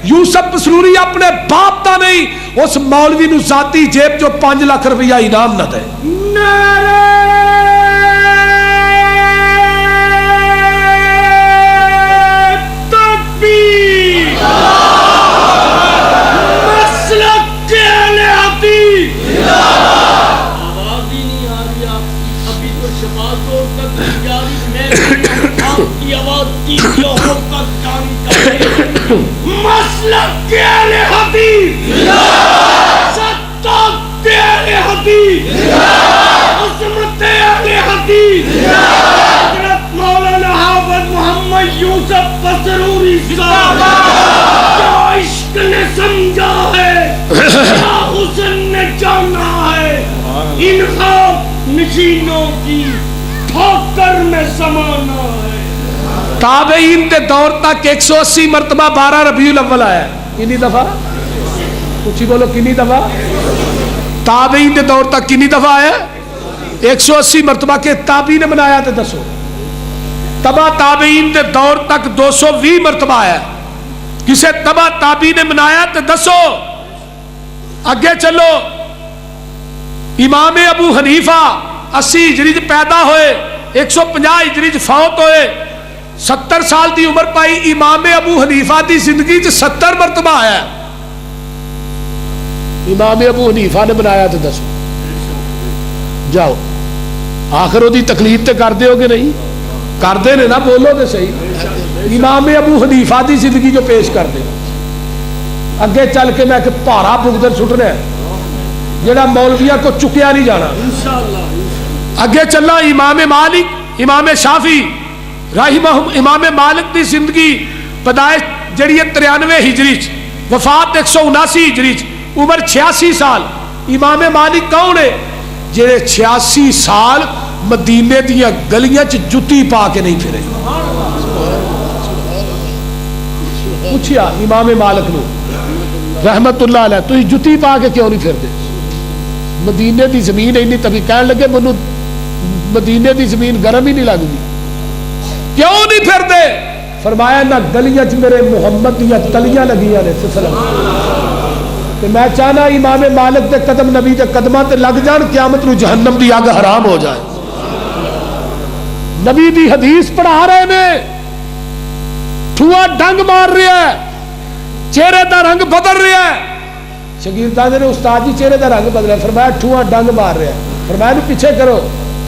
یوسف بسروری اپنے باپ دا نہیں، اس مولوی نو ذاتی جیب جو 5 لاکھ روپیہ انعام نہ دے۔ نعرہ تکبیر، مسلک کے اہل حدیث، آواز ہی نہیں آ رہی آپ کی، ابھی تو شفاعتوں تک جاری میں آپ کی آواز کی جوہر تک جانی کرے، مسلک کے اہل حدیث، ستاق کے اہل حدیث، عظمت اہل حدیث، حضرت مولانا حافظ محمد یوسف بسروری صاحب، کیا عشق نے سمجھا ہے، کیا حسن نے جانا ہے، ان خواب نشینوں کی ٹھوکر میں سمانا ہے۔ تابعین دے دور تک 180 مرتبہ 12 ربیع الاول آیا، کنی دفعہ؟ کچھ بولو کنی دفعہ؟ تابعین دے دور تک کنی دفعہ آیا؟ 180 مرتبہ کے تابعین نے منایا تے دسو۔ تبا تابعین دے دور تک 220 مرتبہ آیا، کسے تبا تابعین نے منایا تے دسو۔ اگے چلو، امام ابو حنیفہ 80 ہجری پیدا ہوئے، 150 ہجری فوت ہوئے، 70 سال دی عمر پائی، امام ابو حنیفہ دی زندگی 70 مرتبہ آیا، امام ابو حنیفہ نے بنایا تو دسو۔ جاؤ آخر وہ تقلید تے کر دے ہو کہ نہیں؟ کر دے نے نا، بولو تے صحیح۔ امام ابو حنیفہ دی زندگی جو پیش کر دے، اگے چل کے میں کہ پارا بغدر سٹ رہا ہے جڑا مولویہ کو چکیا نہیں جانا۔ اگے چلا امام مالک، امام شافعی رحمہم، امام مالک دی زندگی پیدائش جڑی ہے 93 ہجری، وفات 179 ہجری، عمر 86 سال۔ امام مالک کون ہے؟ جڑے 86 سال مدینے دیا گلیاں چ جتی پا کے نہیں پھرے۔ پوچھیا امام مالک نو رحمت اللہ علیہ، تو جتی پا کے کیوں نہیں پھر دے؟ مدینے دی زمین اینی، تبھی کہنے لگے منو مدینے دی زمین گرم ہی نہیں لگتی، کیوں نہیں پھرتے؟ فرمایا نہ گلیاں چ میرے محمد دیا تلیاں لگیاں نے کہ میں چاہنا امام مالک دے قدم نبی دے قدماں تے لگ جان، قیامت نو جہنم دی اگ حرام ہو جائے۔ نبی دی حدیث پڑھا رہے نے، ٹھوا ڈنگ مار رہا ہے، چہرے دا رنگ بدل رہا ہے۔ شاگرداں نے استاد جی چہرے دا رنگ بدلا، فرمایا ٹھوا ڈنگ مار رہا ہے، فرمایا پیچھے کرو،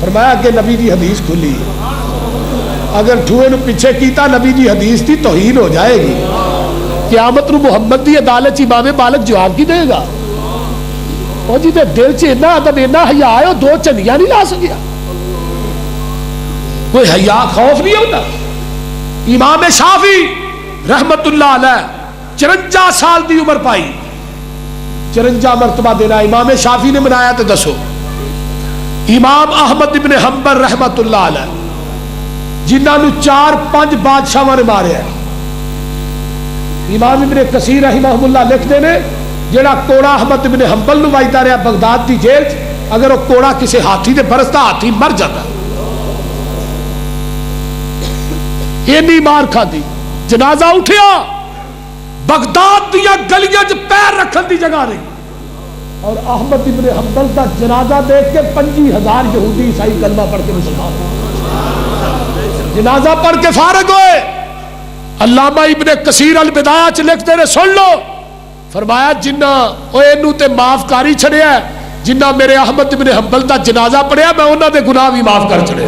فرمایا کہ نبی دی حدیث کھلی ہے، اگر ٹھوئے نو پیچھے کیتا نبی دی حدیث دی توہین ہو جائے گی، قیامت نو محمد دی عدالت امام مالک جواب کی دے گا؟ اور جی دے دل چ اتنا ادب اتنا حیا ہے، وہ دو چنیاں نہیں لا سکیا، کوئی حیا خوف نہیں ہوتا۔ امام شافعی رحمت اللہ علیہ 54 سال دی عمر پائی، 54 مرتبہ دینا امام شافعی نے منایا تو دسو۔ امام احمد ابن حنبل رحمت اللہ علیہ جنہاں نو 4-5 بادشاہاں نے ماریا ہے۔ امام ابن کثیر رحمہ اللہ لکھتے ہیں جڑا کوڑا احمد ابن حنبل نو وجدا رہا بغداد دی جیل، اگر وہ کوڑا کسی ہاتھی دے برستا ہاتھی مر جاتا، اینی مار کھادی، جنازہ اٹھیا، بغداد دیا گلیاں چ پیر رکھن دی جگہ نہیں، اور احمد ابن حنبل کا جنازہ دیکھ کے 25,000 یہودی عیسائی کلمہ پڑھ کے مسلمان ہوئے، جنازہ پڑھ کے فارغ ہوئے۔ علامہ ابن کثیر البدایہ چ لکھتے نے، سن لو، فرمایا جنہ او اینو تے معاف کاری چھڑیا ہے، جنہ میرے احمد ابن حنبل دا جنازہ پڑھیا میں انہاں دے گناہ بھی معاف کر چھڑے۔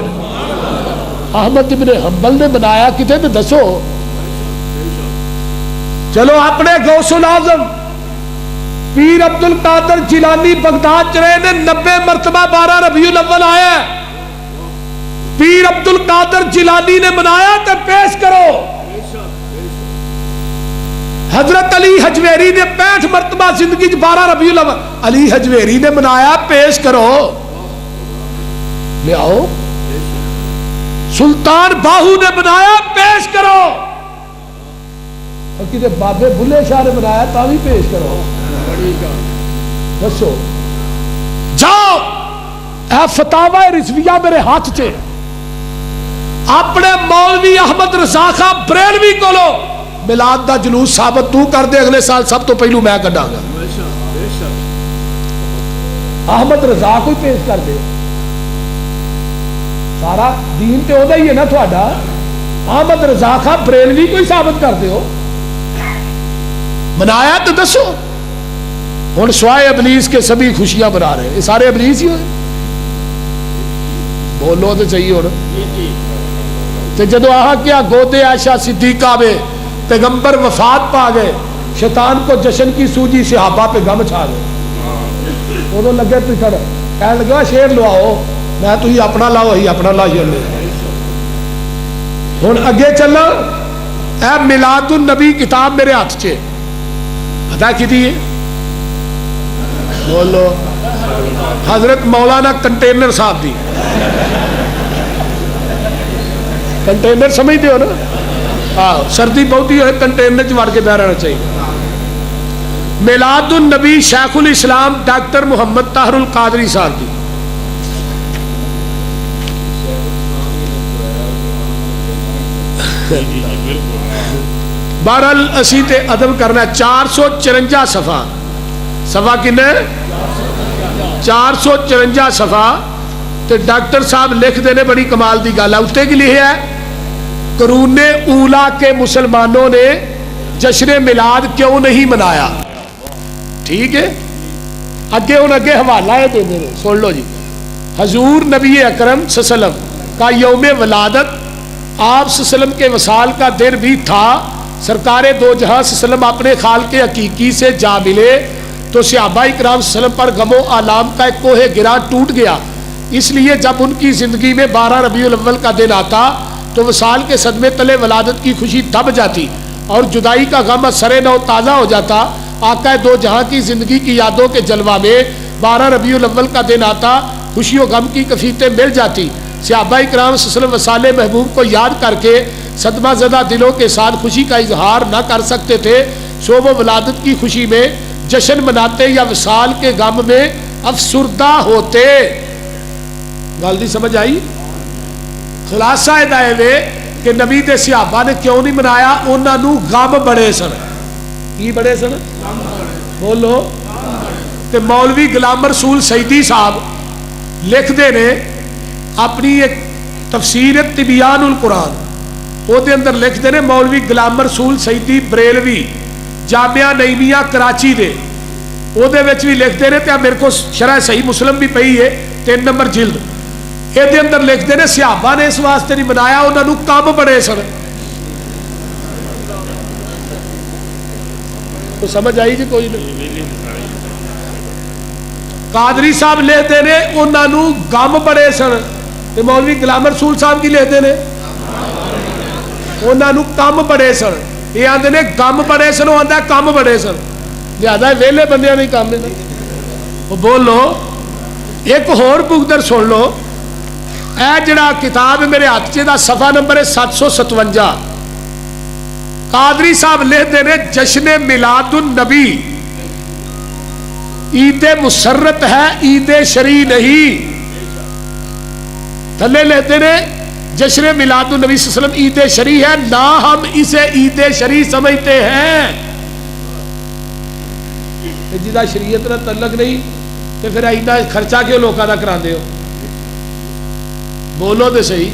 احمد ابن حنبل نے بنایا کتے تے دسو؟ چلو اپنے غوث العظم پیر عبد القادر جیلانی بغداد چ رہے نے 90 مرتبہ 12 ربیع الاول آیا ہے، پیر عبد القادر جیلانی نے منایا تے پیش کرو۔ حضرت علی حجویری نے 65 مرتبہ زندگی 12 ربیع الاول علی حجویری نے منایا، پیش کرو، لے آؤ۔ سلطان باہو نے بنایا، پیش کرو، اور کسی بابے بلے شاہ نے بنایا تا بھی پیش کرو، دسو۔ جاؤ اے فتاوی رضویہ میرے ہاتھ چے، اپنے مولوی احمد رضا خان بریلوی کو لو، میلاد دا جلوس ثابت تو کر دے، اگلے سال سب تو پہلو میں کڈاں گا۔ احمد رضا کو پیش کر دے، سارا دین تے ہودا ہی ہے نا تھوڑا، احمد رضا خان بریلوی کو ہی ثابت کر دیو، منایا تو دسو۔ ہن سوائے ابلیس کے سبھی خوشیاں منا رہے ہیں، یہ سارے ابلیس ہی ہوئے، بولو تو چاہیے ہونا۔ تے جدو آہا کیا گودے عائشہ صدیقہ میں پیغمبر وفات پا گئے، شیطان کو جشن کی سوجی صحابہ پہ غم چھا گئے، وہ لگے تو کھڑا کہنے لگا شیر لو آؤ، میں تو ہی اپنا لاؤ، ہی اپنا لا ہی لے۔ ہن اگے چلنا، اے میلاد النبی کتاب میرے ہاتھ چے پتا کی دی ہے، بولو، حضرت مولانا کنٹینر صاحب دی، کنٹینر سمجھتے ہو نا، ہاں سردی بہتی ہے کنٹینر چ وڑ کے بہ رہنا چاہیے۔ میلاد النبی شیخ الاسلام ڈاکٹر محمد طاہر القادری صاحب دی، بہرحال اسی تے ادب کرنا 454 صفحہ، صفحہ کنے 454 صفحہ تے ڈاکٹر صاحب لکھ دینے، بڑی کمال دی گل ہے، اتے کی لکھا ہے قرون اولا کے مسلمانوں نے جشن میلاد کیوں نہیں منایا، ٹھیک ہے، اگے ان اگے حوالہ ہے دے دے، سن لو جی۔ حضور نبی اکرم صلی اللہ علیہ وسلم کا یوم ولادت آپ صلی اللہ علیہ وسلم کے وصال کا دن بھی تھا، سرکار دو جہاں صلی اللہ علیہ وسلم اپنے خالق حقیقی سے جا ملے تو صحابہ اکرام صلی اللہ علیہ وسلم پر غم و آلام کا ایک کوہ گراں ٹوٹ گیا، اس لیے جب ان کی زندگی میں 12 ربیع الاول کا دن آتا تو وصال کے صدمے تلے ولادت کی خوشی دب جاتی اور جدائی کا غم سرے نو تازہ ہو جاتا۔ آقا دو جہاں کی زندگی کی یادوں کے جلوہ میں 12 ربیع الاول کا دن آتا، خوشی و غم کی کفیتیں مل جاتی۔ صحابہ اکرام صلی اللہ علیہ وسلم وصال محبوب کو یاد کر کے صدمہ زدہ دلوں کے ساتھ خوشی کا اظہار نہ کر سکتے تھے، سو وہ ولادت کی خوشی میں جشن مناتے یا وصال کے غم میں افسردہ ہوتے۔ گل نہیں سمجھ آئی؟ خلاصہ ہے کہ نبی دے صحابہ نے کیوں نہیں منایا؟ انہاں نوں غم بڑے سن. کی بڑے سن؟ بولو. تے مولوی غلام رسول سیدی صاحب لکھتے نے اپنی ایک تفسیر تبیان القرآن، وہ دے اندر لکھتے ہیں مولوی غلام رسول سیدی بریلوی جامعہ نعیمیہ کراچی دے، وہ دے وچ بھی لکھتے ہیں. تے میرے کو شرح صحیح مسلم بھی پئی ہے 3 نمبر جلد، یہ دے اندر لکھتے ہیں صحابہ نے اس واسطے نہیں منایا، انہاں نوں کم بڑے سن. تو سمجھ آئی جی کوئی نہیں؟ قادری صاحب لکھتے ہیں انہاں نوں غم بڑے سن، تے مولوی غلام رسول صاحب کی لکھتے ہیں انہاں نوں کم بڑے سن. یہ آندے نے غم بڑے سن، وہ آندا کم بڑے سن، لہذا ویلے بندیاں نہیں کام نہیں. وہ بولو. ایک ہور بگدر سن لو، اے جڑا کتاب میرے ہاتھ چ دا صفحہ نمبر 757. قادری صاحب لکھتے ہیں جشن میلاد النبی عید مسرت ہے، عید شرعی نہیں. تھلے لیتے ہیں جشن میلاد النبی صلی اللہ علیہ وسلم عید شرعی ہے، نہ ہم اسے عید شرعی سمجھتے ہیں. جدا شریعت نہ تعلق نہیں تو پھر اینا خرچہ کیوں لوگوں کا کرا دے ہو؟ بولو تو صحیح.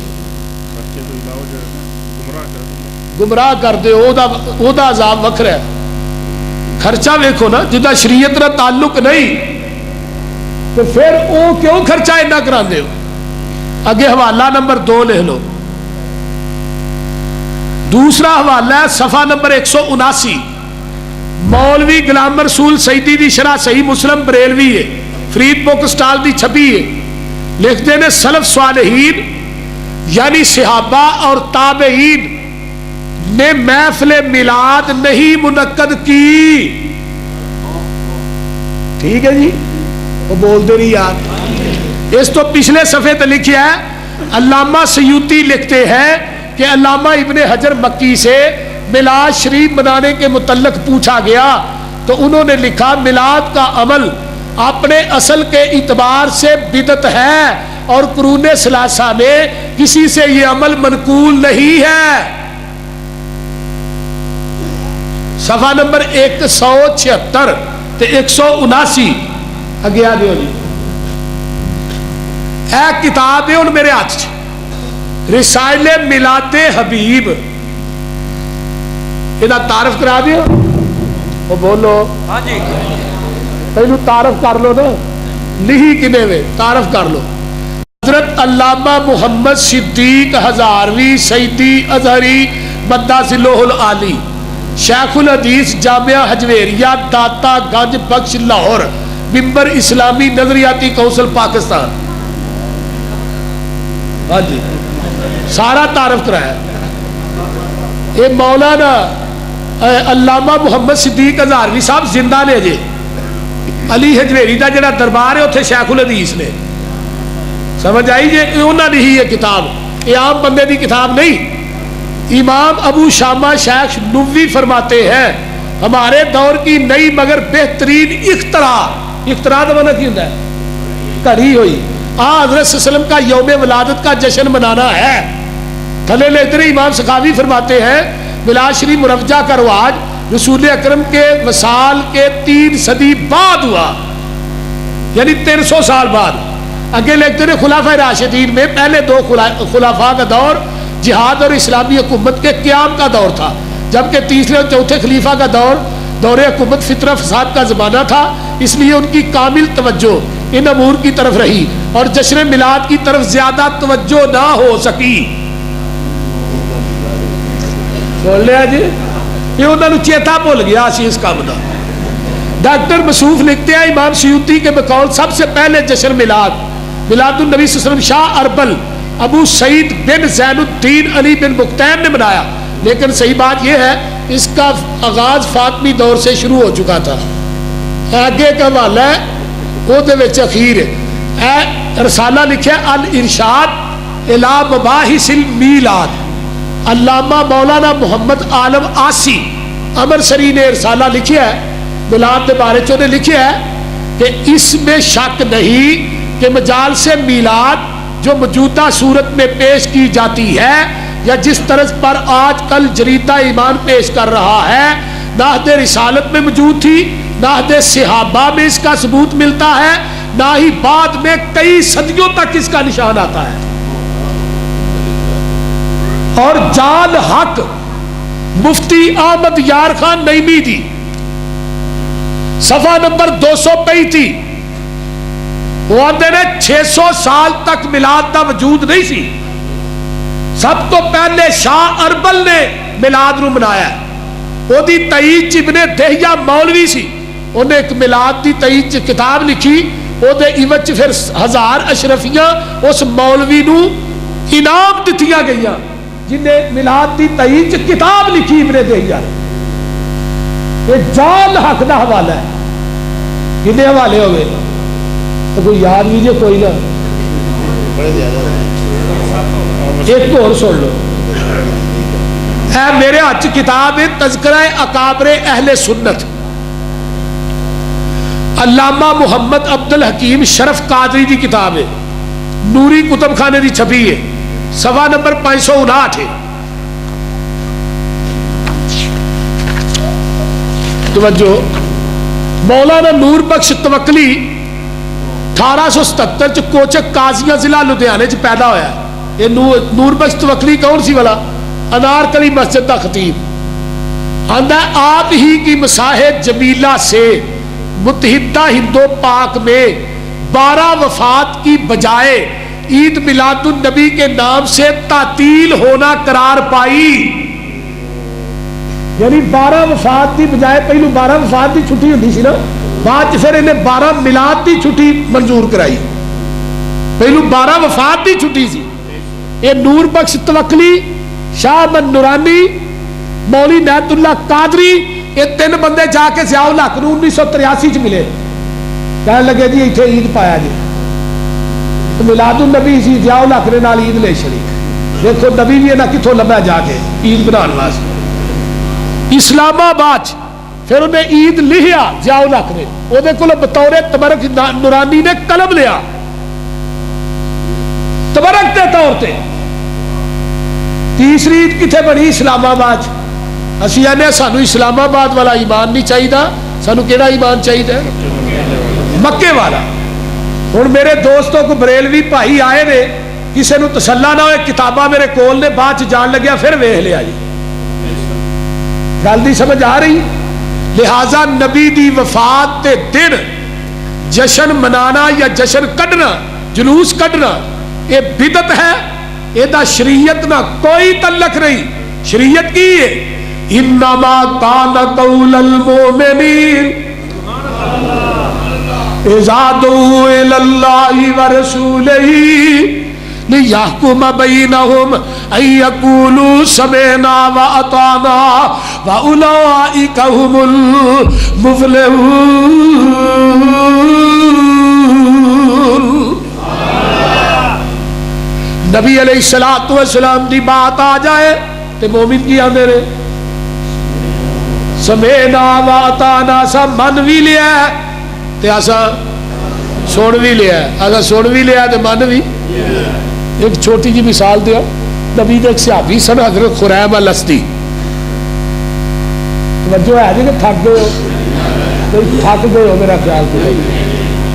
گمراہ کر دے او دا عذاب وکھرا ہے. خرچہ ویکھو نا، جدا شریعت نہ تعلق نہیں تو پھر او کیوں خرچہ اینا کرا دے ہو؟ اگے حوالہ نمبر 2 لکھ لو. دوسرا حوالہ ہے صفحہ نمبر 179، مولوی غلام رسول سیدی دی شرح صحیح مسلم بریلوی ہے، فرید بک سٹال دی چھپی ہے. لکھتے ہیں سلف صالحین یعنی صحابہ اور تابعین نے محفل میلاد نہیں منعقد کی. ٹھیک ہے جی، وہ بول دے رہی یار. اس تو پچھلے صفحے تے لکھیا ہے علامہ سیوطی لکھتے ہیں کہ علامہ ابن حجر مکی سے میلاد شریف منانے کے متعلق پوچھا گیا تو انہوں نے لکھا میلاد کا عمل اپنے اصل کے اعتبار سے بدعت ہے اور قرون ثلاثہ میں کسی سے یہ عمل منقول نہیں ہے. صفحہ نمبر 176 تے 179 اگے آ دیو جی. اے کتاب ہے ان میرے ہاتھ چ رسائل میلاد حبیب، یہ تعارف کرا دیو. وہ بولو. ہاں جی. پہلو تعارف کر لو نا، لہی کنے وے تعارف کر لو. حضرت علامہ محمد صدیق ہزاروی سیدی ازہری مدہ ذلہ العالی، شیخ الحدیث جامعہ حجویریہ داتا گنج بخش لاہور، ممبر اسلامی نظریاتی کونسل پاکستان. ہاں جی سارا تعارف کرایا. یہ مولانا علامہ محمد صدیق ہزاروی صاحب زندہ نے جی. علی حجویری دا جڑا دربار ہے اتنے شیخ الحدیث نے. سمجھ آئی جی؟ انہوں نے ہی یہ کتاب، یہ عام بندے دی کتاب نہیں. امام ابو شامہ شیخ نووی فرماتے ہیں ہمارے دور کی نئی مگر بہترین اختراع تو مانا کی ہوتا ہے گھڑی ہوئی. حضرت صلی اللہ علیہ وسلم کا یوم ولادت کا جشن منانا ہے. تھلے لیتے امام سخاوی فرماتے ہیں میلاد شریف مروجہ کا رواج رسول اکرم کے وصال کے 3 صدی بعد ہوا، یعنی 300 سال بعد. اگے لکھتے ہیں خلافہ راشدین میں پہلے 2 خلافہ کا دور جہاد اور اسلامی حکومت کے قیام کا دور تھا، جبکہ تیسرے اور چوتھے خلیفہ کا دور حکومت فطرہ فساد کا زمانہ تھا. اس لیے ان کی کامل توجہ ان امور کی طرف رہی اور جشن میلاد کی طرف زیادہ توجہ نہ ہو سکی. بول لیا جی، یہ انہوں نے چیتا بھول گیا اسی اس کام دا. ڈاکٹر مصوف لکھتے ہیں امام سیوطی کے بقول سب سے پہلے جشن میلاد النبی صلی اللہ علیہ وسلم شاہ اربل ابو سعید بن زین الدین علی بن بختین نے منایا، لیکن صحیح بات یہ ہے اس کا آغاز فاطمی دور سے شروع ہو چکا تھا. آگے کا حوالہ ہے وہ دے وچ اخیر ہے رسالہ لکھا الارشاد الی مباحث المیلاد. علامہ مولانا محمد عالم آسی امرسری نے رسالہ لکھا ہے میلاد کے بارے نے لکھا ہے کہ اس میں شک نہیں کہ مجال سے میلاد جو موجودہ صورت میں پیش کی جاتی ہے یا جس طرز پر آج کل جریدہ ایمان پیش کر رہا ہے نہ عہد رسالت میں موجود تھی، نہ عہد صحابہ میں اس کا ثبوت ملتا ہے، نہ ہی بعد میں کئی صدیوں تک اس کا نشان آتا ہے۔ اور جان حق مفتی احمد یار خان نعیمی دی صفحہ نمبر 235 وہ آتے نے 600 سال تک میلاد دا وجود نہیں سی، سب تو پہلے شاہ اربل نے میلاد نو منایا ہے، وہ دی تائید ابن دہیا مولوی سی، انہیں ایک میلاد دی تائید کتاب لکھی، وہ دے ایوچ پھر 1000 اشرفیاں اس مولوی نو انعام دتیاں گئیاں جنہیں میلاد دی تائید کتاب لکھی ابن دہیا نے۔ یہ جان حق دا حوالہ ہے، کتنے حوالے ہوئے تو کوئی یاد بھی جو کوئی نہ ایک اور سن لو۔ اے میرے ہاتھ کتاب ہے تذکرہ اکابر اہل سنت، علامہ محمد عبد الحکیم شرف قادری دی کتاب ہے، نوری کتب خانے دی چھپی ہے، صفحہ نمبر 559 ہے۔ توجہ، مولانا نور بخش توکلی 1877 کوچک قاضیاں ضلع لدھیانے چ پیدا ہویا ہے۔ یہ نور بخش توکلی کون سی والا؟ انارکلی مسجد کا خطیب آندہ آپ ہی کی مساحت جمیلہ سے متحدہ ہند و پاک میں 12 وفات کی بجائے عید میلاد النبی کے نام سے تعطیل ہونا قرار پائی، یعنی 12 وفات کی بجائے پہلو 12 وفات کی چھٹی ہوتی سی نا، بعد پھر انہیں 12 میلاد کی چھٹی منظور کرائی، پہلو 12 وفات کی چھٹی سی۔ یہ نور بخش توکلی، شاہ احمد نورانی، مولی نیت اللہ قادری، یہ 3 بندے جا کے ضیاء الحق نو 1983 چ ملے، کہنے لگے جی اتنے عید پایا جی میلاد النبی سی، ضیاء الحق نے نال عید لے چڑی، دیکھو نبی بھی نہ کتوں لبا جا کے عید بنانے واسطے اسلام آباد۔ پھر انہیں عید لکھیا ضیاء الحق نے، وہ بطور تبرک نورانی نے قلم لیا تبرک کے طور پہ۔ تیسری عید کتنے بنی؟ اسلام آباد۔ اسی آنے سانو اسلام آباد والا ایمان نہیں چاہیے، سانو کیڑا ایمان چاہیے؟ مکے والا۔ ہوں میرے دوستوں کو بریلوی بھائی آئے نے، کسی نے تسلا نہ ہوئے، کتاباں میرے کول نے، بعد چ جان لگیا پھر ویکھ لیا جی، گل نہیں سمجھ آ رہی؟ لہذا نبی دی وفات تے دن جشن منانا یا جشن کڈنا، جلوس کڈنا، یہ بدعت ہے، یہ شریعت نہ کوئی تعلق نہیں۔ شریعت کی ہے انما کان قول المؤمنین اذا دعوا الی اللہ ورسولہ لِيَحْكُمَ بَيْنَهُمْ أَن يَقُولُوا سَمِعْنَا وَأَطَعْنَا وَأُولَئِكَ هُمُ الْمُفْلِحُونَ۔ نبی علیہ السلام دی بات آ جائے تو مومن کی آندے رہے سمعنا وَأَطَعْنَا، سا من بھی لیا ہے تے ایسا سن بھی لیا ہے، ایسا سن بھی لیا تے من بھی۔ ایک چھوٹی جی مثال دیا، نبی دے ایک صحابی سن حضرت خریم الاسدی، توجہ ہے جی کہ تھک گئے ہو، تھک گئے ہو میرا خیال کو،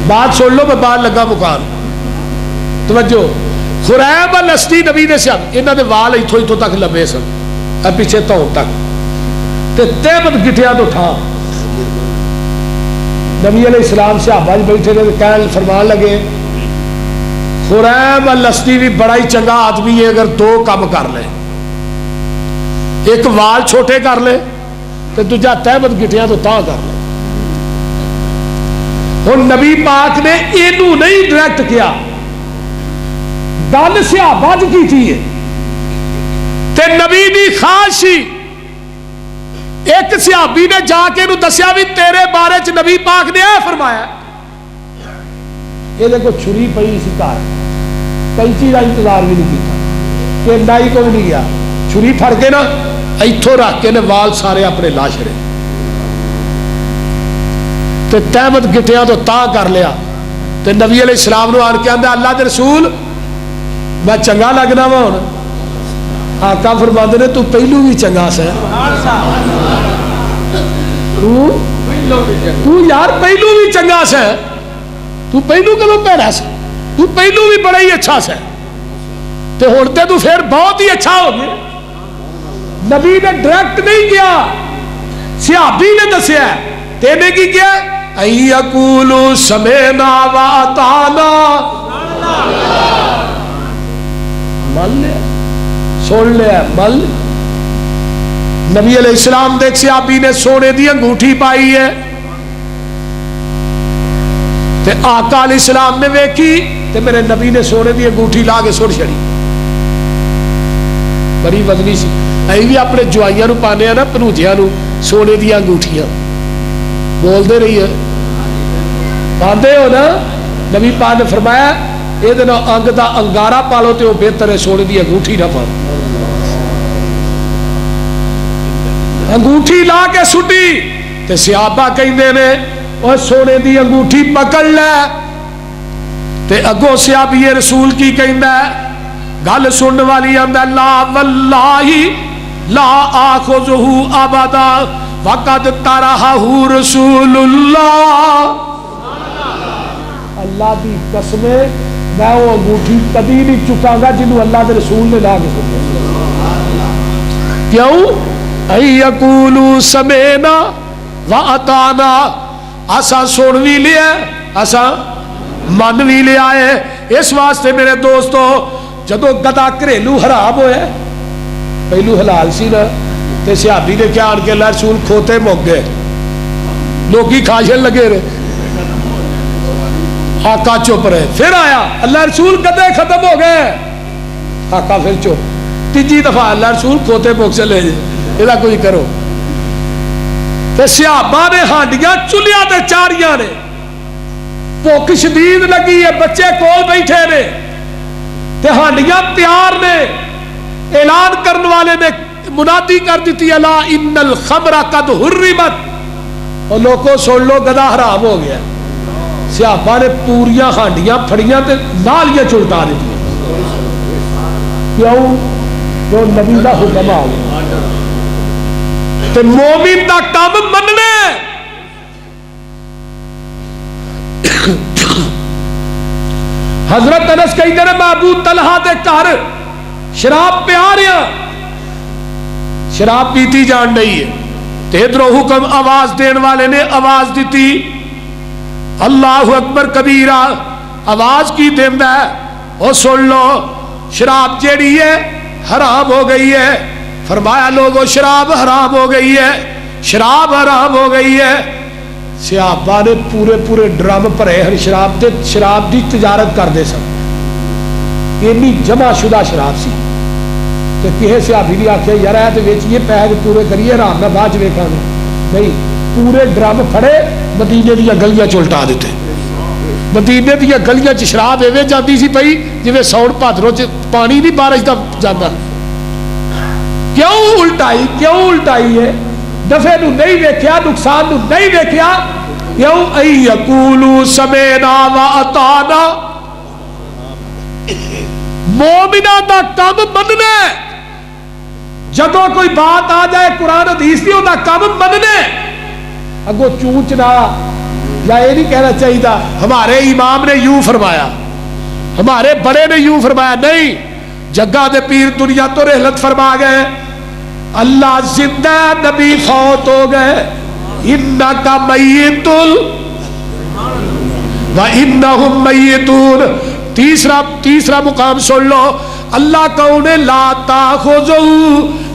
بات سن لو میں بات لگا مکان۔ توجہ، خریم الاسدی نبی دے صحابی، انہاں دے وال ایتھوں ایتھوں تک لمبے سن، پیچھے تھون تک، تے تہمت گٹھیا تو تھا۔ نبی علیہ السلام صحابہ بیٹھے تھے، کہنے فرمان لگے خریم الاسدی بھی بڑا ہی چنگا آدمی ہے اگر 2 کام کر لے، ایک وال چھوٹے کر لے تو دوجا تہمت گٹھیاں تو تا کر لے۔ ہن نبی پاک نے اینو نہیں ڈائریکٹ کیا، گل صحابہ کی تھی تے نبی دی خواہش، ایک صحابی نے جا کے انہوں دسیا بھی تیرے بارے چ نبی پاک نے اے فرمایا، یہ دیکھو چھری پئی سی گھر، کینچی کا انتظار بھی نہیں کیتا، کہ نائی کو بھی نہیں گیا، چھری پھڑ کے نا ایتھوں رکھ کے نے وال سارے اپنے لا چھڑے، تے تہمت گٹیاں تو تا کر لیا، تے نبی علیہ السلام نو آن کے آندا اللہ دے رسول میں چنگا لگنا وا ہوں؟ آقا فرماندے نے تو پہلو بھی چنگا سا، تو یار پہلو بھی چنگا سا، تو پہلو کدوں پیڑا سا، تو پہلو بھی بڑا ہی اچھا سا، تے ہن تے تو پھر بہت ہی اچھا ہو گیا۔ نبی نے ڈائریکٹ نہیں کیا، صحابی نے دسیا، تینے کی کیا؟ اَن یقولوا سمعنا وَأَطَعْنَا، مان لیا، سن لیا، مان لیا۔ نبی علیہ السلام دیکھ صحابی نے سونے دی انگوٹھی پائی ہے، تے آقا علیہ السلام نے ویکھی تے میرے نبی نے سونے دی انگوٹھی لا کے سٹ چھڑی، بڑی وزنی سی۔ اے بھی اپنے جوائیاں نو پانے نا پنوجیاں نو سونے دی انگوٹھیاں، بول دے رہی ہے، پاندے ہو نا؟ نبی پاک نے فرمایا اے دے نال انگ دا انگارا پالو تے وہ بہتر ہے سونے دی انگوٹھی نہ پاؤ۔ انگوٹھی لا کے سٹی تے صحابہ کہندے نے او سونے دی انگوٹھی پکڑ لے، تے اگوں صحابی رسول کی کہندا ہے، گل سنن والی آندا لا واللہ لا آخذہ ابدا وقد ترہہ رسول اللہ، اللہ دی قسم میں وہ انگوٹھی کبھی نہیں چکاں گا جنہوں اللہ دے رسول نے لا کے سنیا۔ کیوں؟ اَن یقولوا سمعنا وَأَطَعْنَا، اساں سن بھی لیا، اساں من بھی لیا ہے۔ اس واسطے میرے دوستو جدو گدا گھریلو حرام ہوئے، پہلو حلال سی نا، تے صحابی نے کیا آن کے اللہ رسول کھوتے مک گئے، لوگی کھاشن لگے رہے، آقا چپ رہے، پھر آیا اللہ رسول گدے ختم ہو گئے، آقا پھر چپ، تیجی دفعہ اللہ رسول کھوتے مک چلے جائے، یہ کوئی کرو۔ تے صحابہ نے ہانڈیاں چلیاں تے چاریاں نے، بھوک شدید لگی ہے، بچے کول بیٹھے نے تے ہانڈیاں تیار نے، اعلان کرنے والے نے منادی کر دیتی الا ان الخمر قد حرمت، اور لوگوں سن لو گدا حرام ہو گیا۔ صحابہ نے پوریاں ہانڈیاں پھڑیاں تے نالیاں چلٹا دیتی، کیوں؟ جو نبی دا حکم آ گیا۔ تے مومن دا کام مننے، حضرت انس کہتے ہیں میں ابو طلحہ دے گھر شراب پیا رہا، شراب پیتی جان رہی ہے، تے ادھروں حکم آواز دین والے نے آواز دیتی اللہ اکبر کبیرہ، آواز کی دیندا ہے او سن لو شراب جیڑی ہے حرام ہو گئی ہے۔ فرمایا لوگوں شراب حرام ہو گئی ہے، شراب حرام ہو گئی ہے۔ صحابہ نے پورے پورے ڈرم بھرے ہر شراب دے، شراب دی تجارت کرتے سن، اینی جمع شدہ شراب سی، تے کہے صحابی نے آخیا یار ہے تو ویچیے پیسے پورے کریے آرام نہ بعد ویکھاں گے، نہیں پورے ڈرم پھڑے مدینے دیا گلیاں چلٹا دیتے۔ مدینے دیا گلیاں چ شراب ایویں جاتی سی پئی جویں ساؤن بھادروں چ پانی نہیں بارش دا جاندا۔ کیوں الٹائی؟ کیوں الٹائی ہے؟ نفع نو نہیں ویکھیا، نقصان نو نہیں ویکھیا، کیوں؟ اَن یقولوا سمعنا وَأَطَعْنَا، مومنہ دا کام مننے، جدو کوئی بات آ جائے قرآن حدیث دی دا کام مننے، اگو چونچ نہ یا یہ نہیں کہنا چاہیے ہمارے امام نے یوں فرمایا، ہمارے بڑے نے یوں فرمایا، نہیں، جگہ دے پیر دنیا تو رحلت فرما گئے، اللہ زندہ، نبی فوت ہو گئے، انکا میت وانہم میتون۔ تیسرا مقام سن لو، اللہ کون ہے؟ لا تاخذہ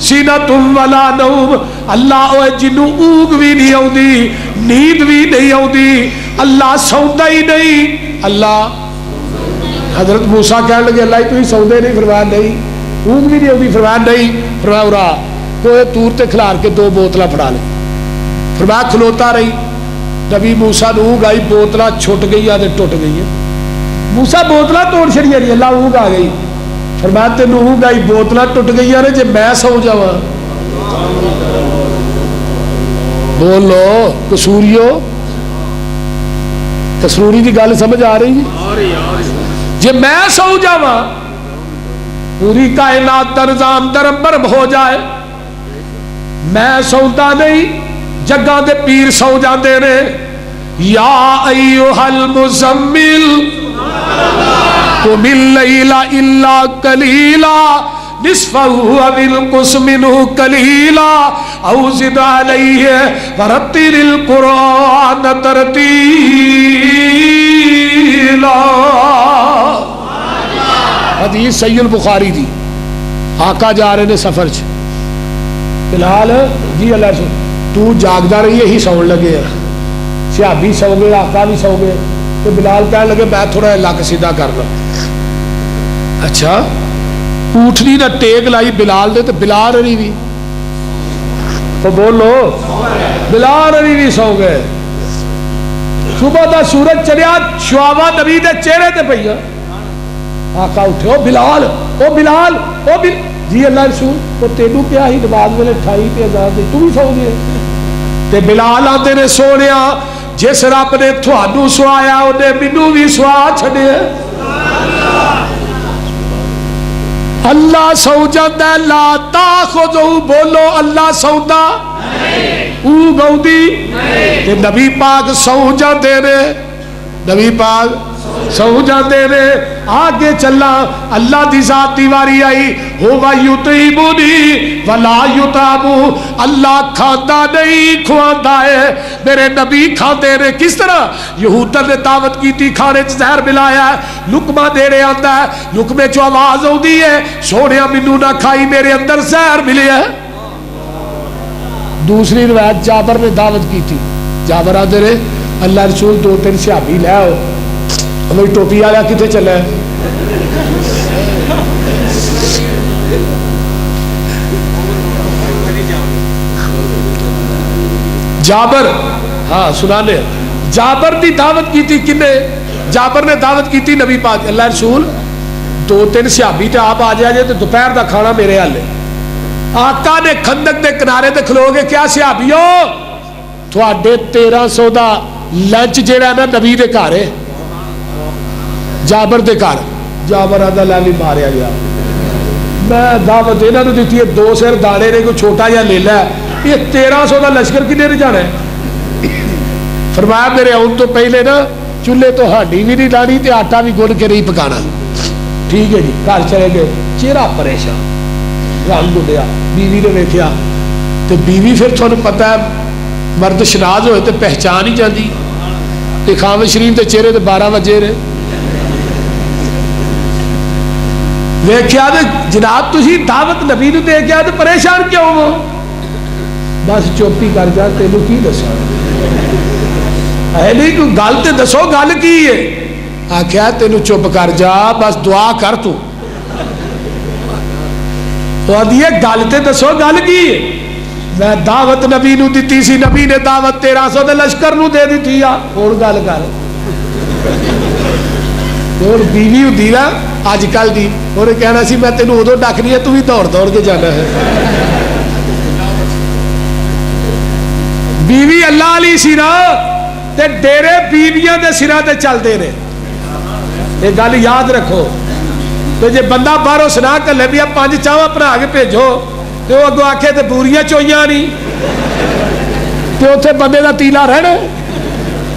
سینۃ ولا نوم، اللہ اوے جنوں اونگ بھی نہیں آؤندی، نیند بھی نہیں آؤندی، اللہ سوندا ہی نہیں۔ اللہ حضرت موسیٰ کہنے لگے اللہ تو ہی سوندے نہیں، فرمایا نہیں، اونگ بھی نہیں آؤندی، فرمایا نہیں، فرمایا اورا کوئی تور تے کھلار کے 2 بوتلاں پھڑا لے، فرمایا کھلوتا رہی، نبی موسیٰ نے اونگ آئی، بوتلاں چھٹ گئی تے ٹوٹ گئی ہے، موسیٰ بوتلاں توڑ چھڑی ہے، اللہ اونگ آ گئی، فرمایا تینوں اونگ آئی، بوتلاں ٹوٹ گئی ہے جے میں سو جاواں، بولو قصوریو، قصوری دی گل سمجھ آ رہی ہے؟ جے میں سو جاواں پوری کائنات کا نظام درم برم ہو جائے میں سوتا نہیں جگہ دے پیر سو جاندے نے یا ایھا المزمل قم اللیل الا قلیلا نصفہ او انقص منہ قلیلا او زد علیہ ورتل القرآن ترتیلا. حدیث صحیح البخاری دی. آقا جا رہے نے سفر چ بلال جی اللہ سے تو جاگدا رہی یہی سون لگے صحابی سو گئے آقا بھی سو گئے تو بلال کہنے لگے میں تھوڑا لک سیدھا کرنا. اچھا اونٹنی نہ ٹیک لائی بلال دے تو بلال علی بھی تو بولو بلال علی بھی سو گئے. صبح دا سورج چڑھیا شعاوا نبی دے چہرے تے پئی. آقا اٹھے او بلال او بلال او بلال جی اللہ رسول وہ تینوں کیا ہی نماز ویلے ٹھائی تے اذان دی تو بھی سو گئے. تے بلال آندے نے سونیا جس رب نے تھانوں سوایا انہیں مینوں بھی سوا چھڈیا. اللہ سو جاتا ہے لا تاخذہ بولو اللہ سودا او گودی تے نبی پاک سو جاندے نے نبی پاک سو جاندے نے. آگے چلا اللہ دی ذات دی واری آئی ہوا یطعمنی ولا یطعم. اللہ کھاتا نہیں کھواندا ہے میرے نبی کھاندے نے. کس طرح یہودن نے دعوت کی تھی کھانے چ زہر ملایا ہے لقمہ دینے آندا ہے لقمے چ آواز آندی ہے سونیا مینوں نہ کھائی میرے اندر زہر ملیا ہے. دوسری روایت جابر نے دعوت کی تھی جابر آندے نے اللہ رسول دو تین صحابی لے آؤ ہمیں ٹوپی والا کتنے چلا ہے. جابر ہاں سنانے جابر دی دعوت کی تھی کنے جابر نے دعوت کی تھی نبی پاک اللہ رسول دو تین صحابی تے آپ آ جائے تو دوپہر دا کھانا میرے حال ہے. آقا نے خندق دے کنارے تے کھلو گے کیا صحابیو تھوڑے 1300 دا لنچ جیڑا نا نبی دے گھر ہے جابر دے گھر. جابر آدھا لالی ماریا گیا میں دعوت انہوں نے دیتی ہے 2 سیر دانے نے کوئی چھوٹا یا لے لیا یہ 1300 دا لشکر کنے نے جانا ہے. فرمایا میرے آن تو پہلے نا چولہے تو ہڈی بھی نہیں لانی تے آٹا بھی گن کے نہیں پکانا. ٹھیک ہے جی گھر چلے گئے چہرہ پریشان رنگ اڈیا بیوی نے ویکھیا تے بیوی پھر تھانوں پتہ ہے مرد شناز ہوئے تے پہچان ہی جاندی تے خامد شریف تے چہرے تے 12 بجے رہے. ویکھیا تے جناب تسی دعوت نبی نوں دے کے تے پریشان کیوں ہو. بس چوپی کر جا تینوں کی دساں اے نہیں کوئی گل تے دسو گل کی ہے. آکھیا تینوں چپ کر جا بس دعا کر تو آدھی ہے گل تے دسو گل کی ہے. میں دعوت نبی نو دیتی سی نبی نے دعوت 1300 دے لشکر نو دے دیتی آ اور گل کر. اور بیوی ہوندی نا اج کل دی اور کہنا سی میں تینوں ادو ڈکنی ہے تو بھی دوڑ دوڑ کے جانا ہے. بیوی اللہ علی سی نا تے ڈیرے بیویاں دے سراں تے چلدے نے. یہ گل یاد رکھو تو جے بندہ باہروں سنا کر لے بیا 5 چاواں بنا کے بھیجو تو وہ اگوں آکھے تے بوریاں چوئیاں نہیں تے اوتھے بندے دا تیلا رہنا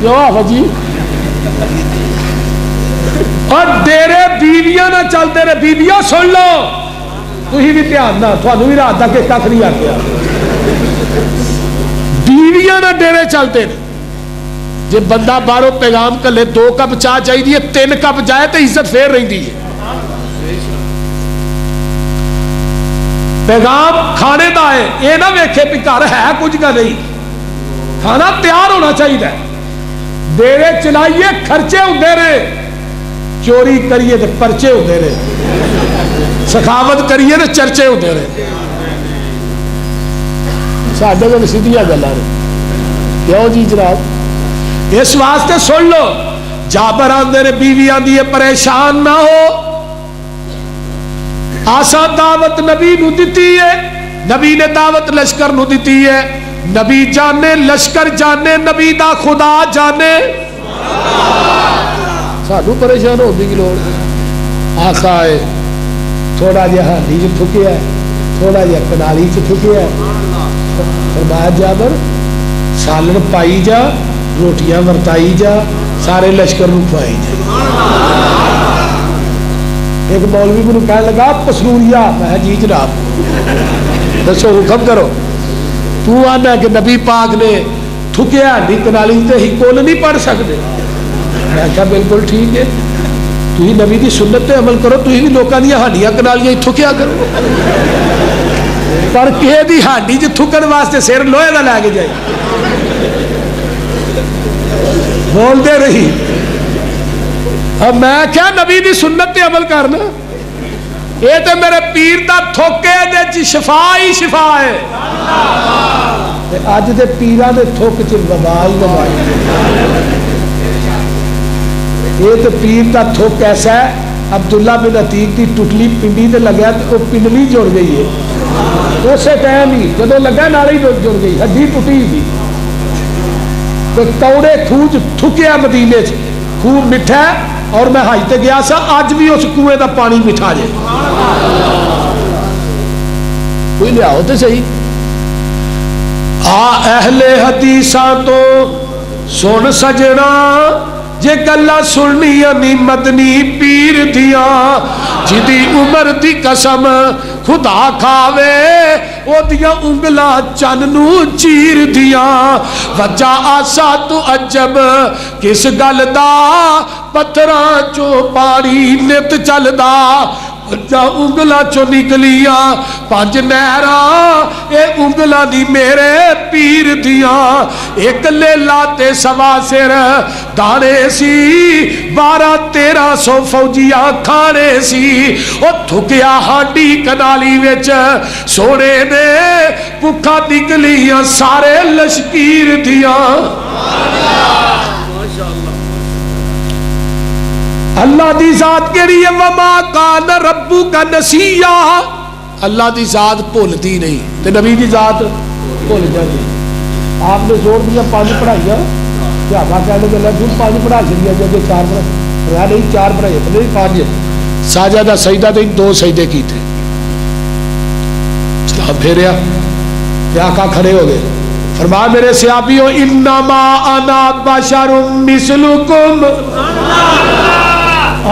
جو آ جی. اور ڈیرے بیویاں نہ چلتے رہے. بیویاں سن لو تھی بھی دھیان نہ تھانوں بھی رات تک کھ نہیں آ. بیویاں نہ ڈیرے چلتے رہے. جی بندہ باہروں پیغام کلے 2 کپ چاہ چاہیے 3 کپ جائے تو عزت پھر رہی ہے. پیغام کھانے دا ہے یہ نہ ویکھے بھی گھر ہے کچھ کا نہیں کھانا تیار ہونا چاہیے. ڈیرے چلائیے خرچے ہوتے رہے چوری کریے تو پرچے ہوتے رہے سخاوت کریے تو چرچے ہوتے رہے. ساڈے کو سیدھیاں گلاں نے کیوں جی جناب. اس واسطے سن لو جابر آندے نے بیوی آندی ہے پریشان نہ ہو آسا دعوت نبی نو دیتی ہے نبی نے دعوت لشکر نو دیتی ہے. نبی جانے لشکر جانے نبی دا خدا جانے سانو پریشان ہونے کی لوڑ. آقا ہے تھوڑا جہا ہانڈی چ تھکیا ہے، تھوڑا جہا کنالی چ تھکیا ہے، فرمایا جابر سالن پائی جا، روٹیاں ورتائی جا، سارے لشکر نو کھوائی جا۔ ایک مولوی مجھے کہنے لگا پسروریا، میں جی جناب دسو حکم کرو۔ تو آنا کہ نبی پاک نے تھکیا ہانڈی کنالی تے ہی کول نہیں پڑھ سکتے؟ میں کہا بالکل ٹھیک ہے، تھی نبی دی سنت تے عمل کرو، تھی بھی لوکاں دی ہانڈیاں کنالیاں تھکیا کرو، پر کہے دی ہانڈی چ تھکن واسطے سر لوہے دا لے کے جائے۔ بول دے رہی اب میں کیا نبی دی سنت تے عمل کرنا، یہ تے میرے پیر دا تھوکے دے چ شفا ہی شفا ہے، اج دے پیراں دے تھوک چ وبال لگائی۔ یہ تو پیر دا تھوک ایسا ہے، عبداللہ بن عتیق دی ٹٹلی پنڈی تے لگا تو وہ پنڈلی جڑ گئی ہے، اسی ٹائم ہی جدو لگا نالی جڑ گئی، ہڈی ٹوٹی تھی۔ کوڑے خوہ تھکیا مدینے چ، خوہ میٹھا ہے، اور میں حج تے گیا سا، اج بھی اس کنویں دا پانی میٹھا جائے، کوئی لیاؤ تے صحیح۔ اہل حدیثاں تو سن سجنا، جے گلا سننی نی مدنی پیر دیا، جدی عمر دی قسم خدا کھاوے، او دیا انگلا چن نو چیر دیا۔ وجہ آسا تو عجب کس گل دا، پتھراں چو پانی نت چلدا، وجہ انگلا چو نکلیا پانچ نہراں، اے انگلا دی میرے پیر دیا۔ ایک لیلا تے سوا سر دانے سی، 1200-1300 فوجیاں کھانے سی، او تھکیا ہانڈی کنالی وچ سونے نے بھکھا نکلیاں سارے لشکیر دیا۔ اللہ دی ذات کیڑی ہے، وما کان ربک نسیا، اللہ دی ذات بھولتی نہیں، تے نبی دی ذات بھول جاتی۔ آپ نے زور دیا 5 پڑھائیاں، صحابہ کہنے لگے تو 5 پڑھا چڑیا جب 4 پڑھا نہیں 4 پڑھائی نہیں 5 ساجدہ سجدہ تے 2 سجدے کی تھے، سلام پھیریا تے آقا کھڑے ہو گئے، فرمایا میرے صحابیوں انما انا بشر مثلکم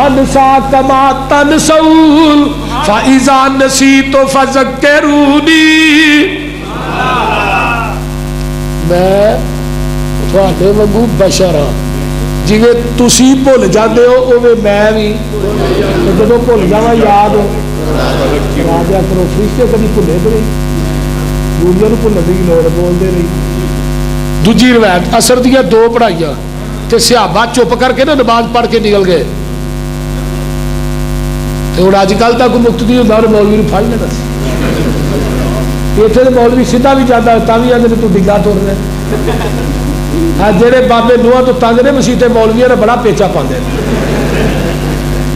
انسا کما تنسون فاذا نسیت فذکرونی، میں تھوڑے وانگو بشر ہاں، جویں تسی بھول جاندے ہو اوویں میں بھی جدوں بھول جاواں یاد کرا دیا کرو۔ فرشتے کبھی بھولے تو نہیں، دنیا نوں بھولن دی لوڑ، بولدے نہیں۔ دوجی روایت اثر دیا 2 پڑھائیاں تے صحابہ چپ کر کے نا نماز پڑھ کے نکل گئے، تو اج کل تک مقتدی ہوندا اور مولوی نوں پھڑ لینا سی، اتنے مولوی سیدھا بھی جاتا ہے بھی آدھے تو ڈگا تر رہے، جہے بابے نوہاں تو تنگ نے مسیطے مولویاں نے بڑا پیچا پاندے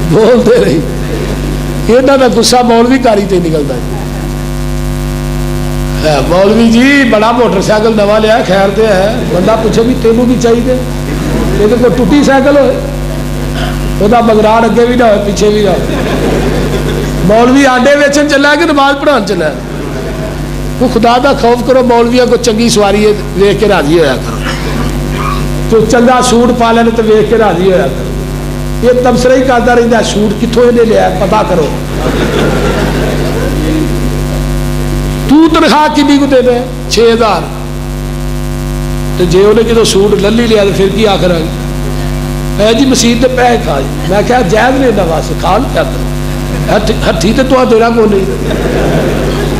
بولتے رہی، یہاں کا گسا مولوی کاری تے نکلتا ہے، مولوی جی بڑا موٹر سائیکل نواں لیا خیر تے ہے، بندہ پوچھے بھی تینوں بھی چاہیے، یہ کوئی ٹوٹی سائیکل ہوئے وہ مگراڑ اگے بھی نہ ہوئے پیچھے بھی نہ ہوئے، مولوی آڈے ویچن چلا ہے کہ نماز پڑھان چلا ہے؟ وہ خدا دا خوف کرو، مولویاں کو چنگی سواری ویکھ کے راضی ہویا کرو، تو چنگا سوٹ پا لینے تو ویکھ کے راضی ہویا کرو، یہ تبصرہ ہی کرتا رہتا ہے سوٹ کتوں انہیں لیا پتا کرو، تو تنخواہ کنی کو دے دے 6000، تو جے انہیں جدو سوٹ للی لیا تو پھر کی آخر آ گئی اے جی مسیح تے پیسے کھا جی، میں کہا جائز لینا واسطے کھا لیا کرو، ہتھی تے تو دینا کو نہیں،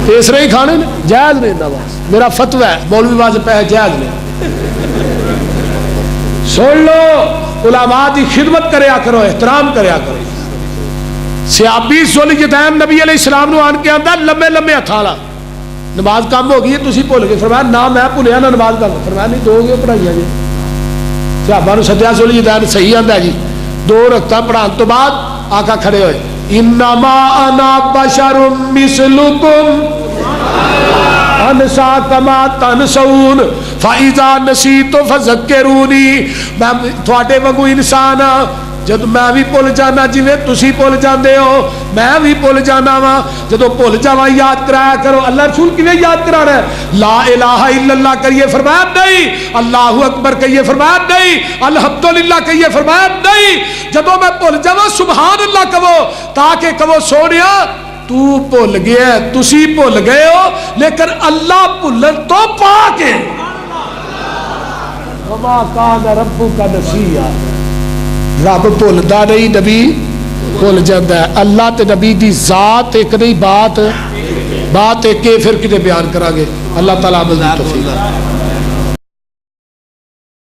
تیسرے ہی کھانے جائز لینا واسطے، میرا فتوی ہے مولوی واسطے پیسے جائز لے۔ سن لو علماء دی خدمت کریا کرو، احترام کریا کرو۔ صحابی ذوالجدین نبی علیہ السلام نو آن کے آندا لمبے لمبے ہتھالا، نماز کم ہو گئی ہے تسی بھول گئے، فرمایا نہ میں بھولیا نہ نماز کر، فرمایا نہیں 2 پڑھائیاں جی، صحابہ نو سدیا ذوالجدین صحیح آندا جی، 2 رکعتاں پڑھان تو بعد آقا کھڑے ہوئے، انما انا بشر مثلکم انسا کما تنسون فاذا نسیت فذکرونی، میں تھوڑے وانگو انسان ہاں، جب میں بھی بھول جانا جویں تسی بھول جاندے ہو میں بھی بھول جانا وا جدوں بھول جاواں یاد کرایا کرو اللہ رسول کیویں یاد کرانا ہے لا الہ الا اللہ کریے فرمایا نہیں اللہ اکبر کہیے فرمایا نہیں الحمدللہ کہیے فرمایا نہیں جدوں میں بھول جاواں سبحان اللہ کہو تاکہ کہو سونیا تو بھول گیا تسی بھول گئے ہو لیکن اللہ بھولن تو پاک ہے وما کان ربک نسیا رب بھولدا نہیں نبی بھول جاتا ہے اللہ تے نبی دی ذات ایک نہیں بات ایک ہے پھر کتے بیان کرا گے اللہ تعالیٰ عمل دی توفیق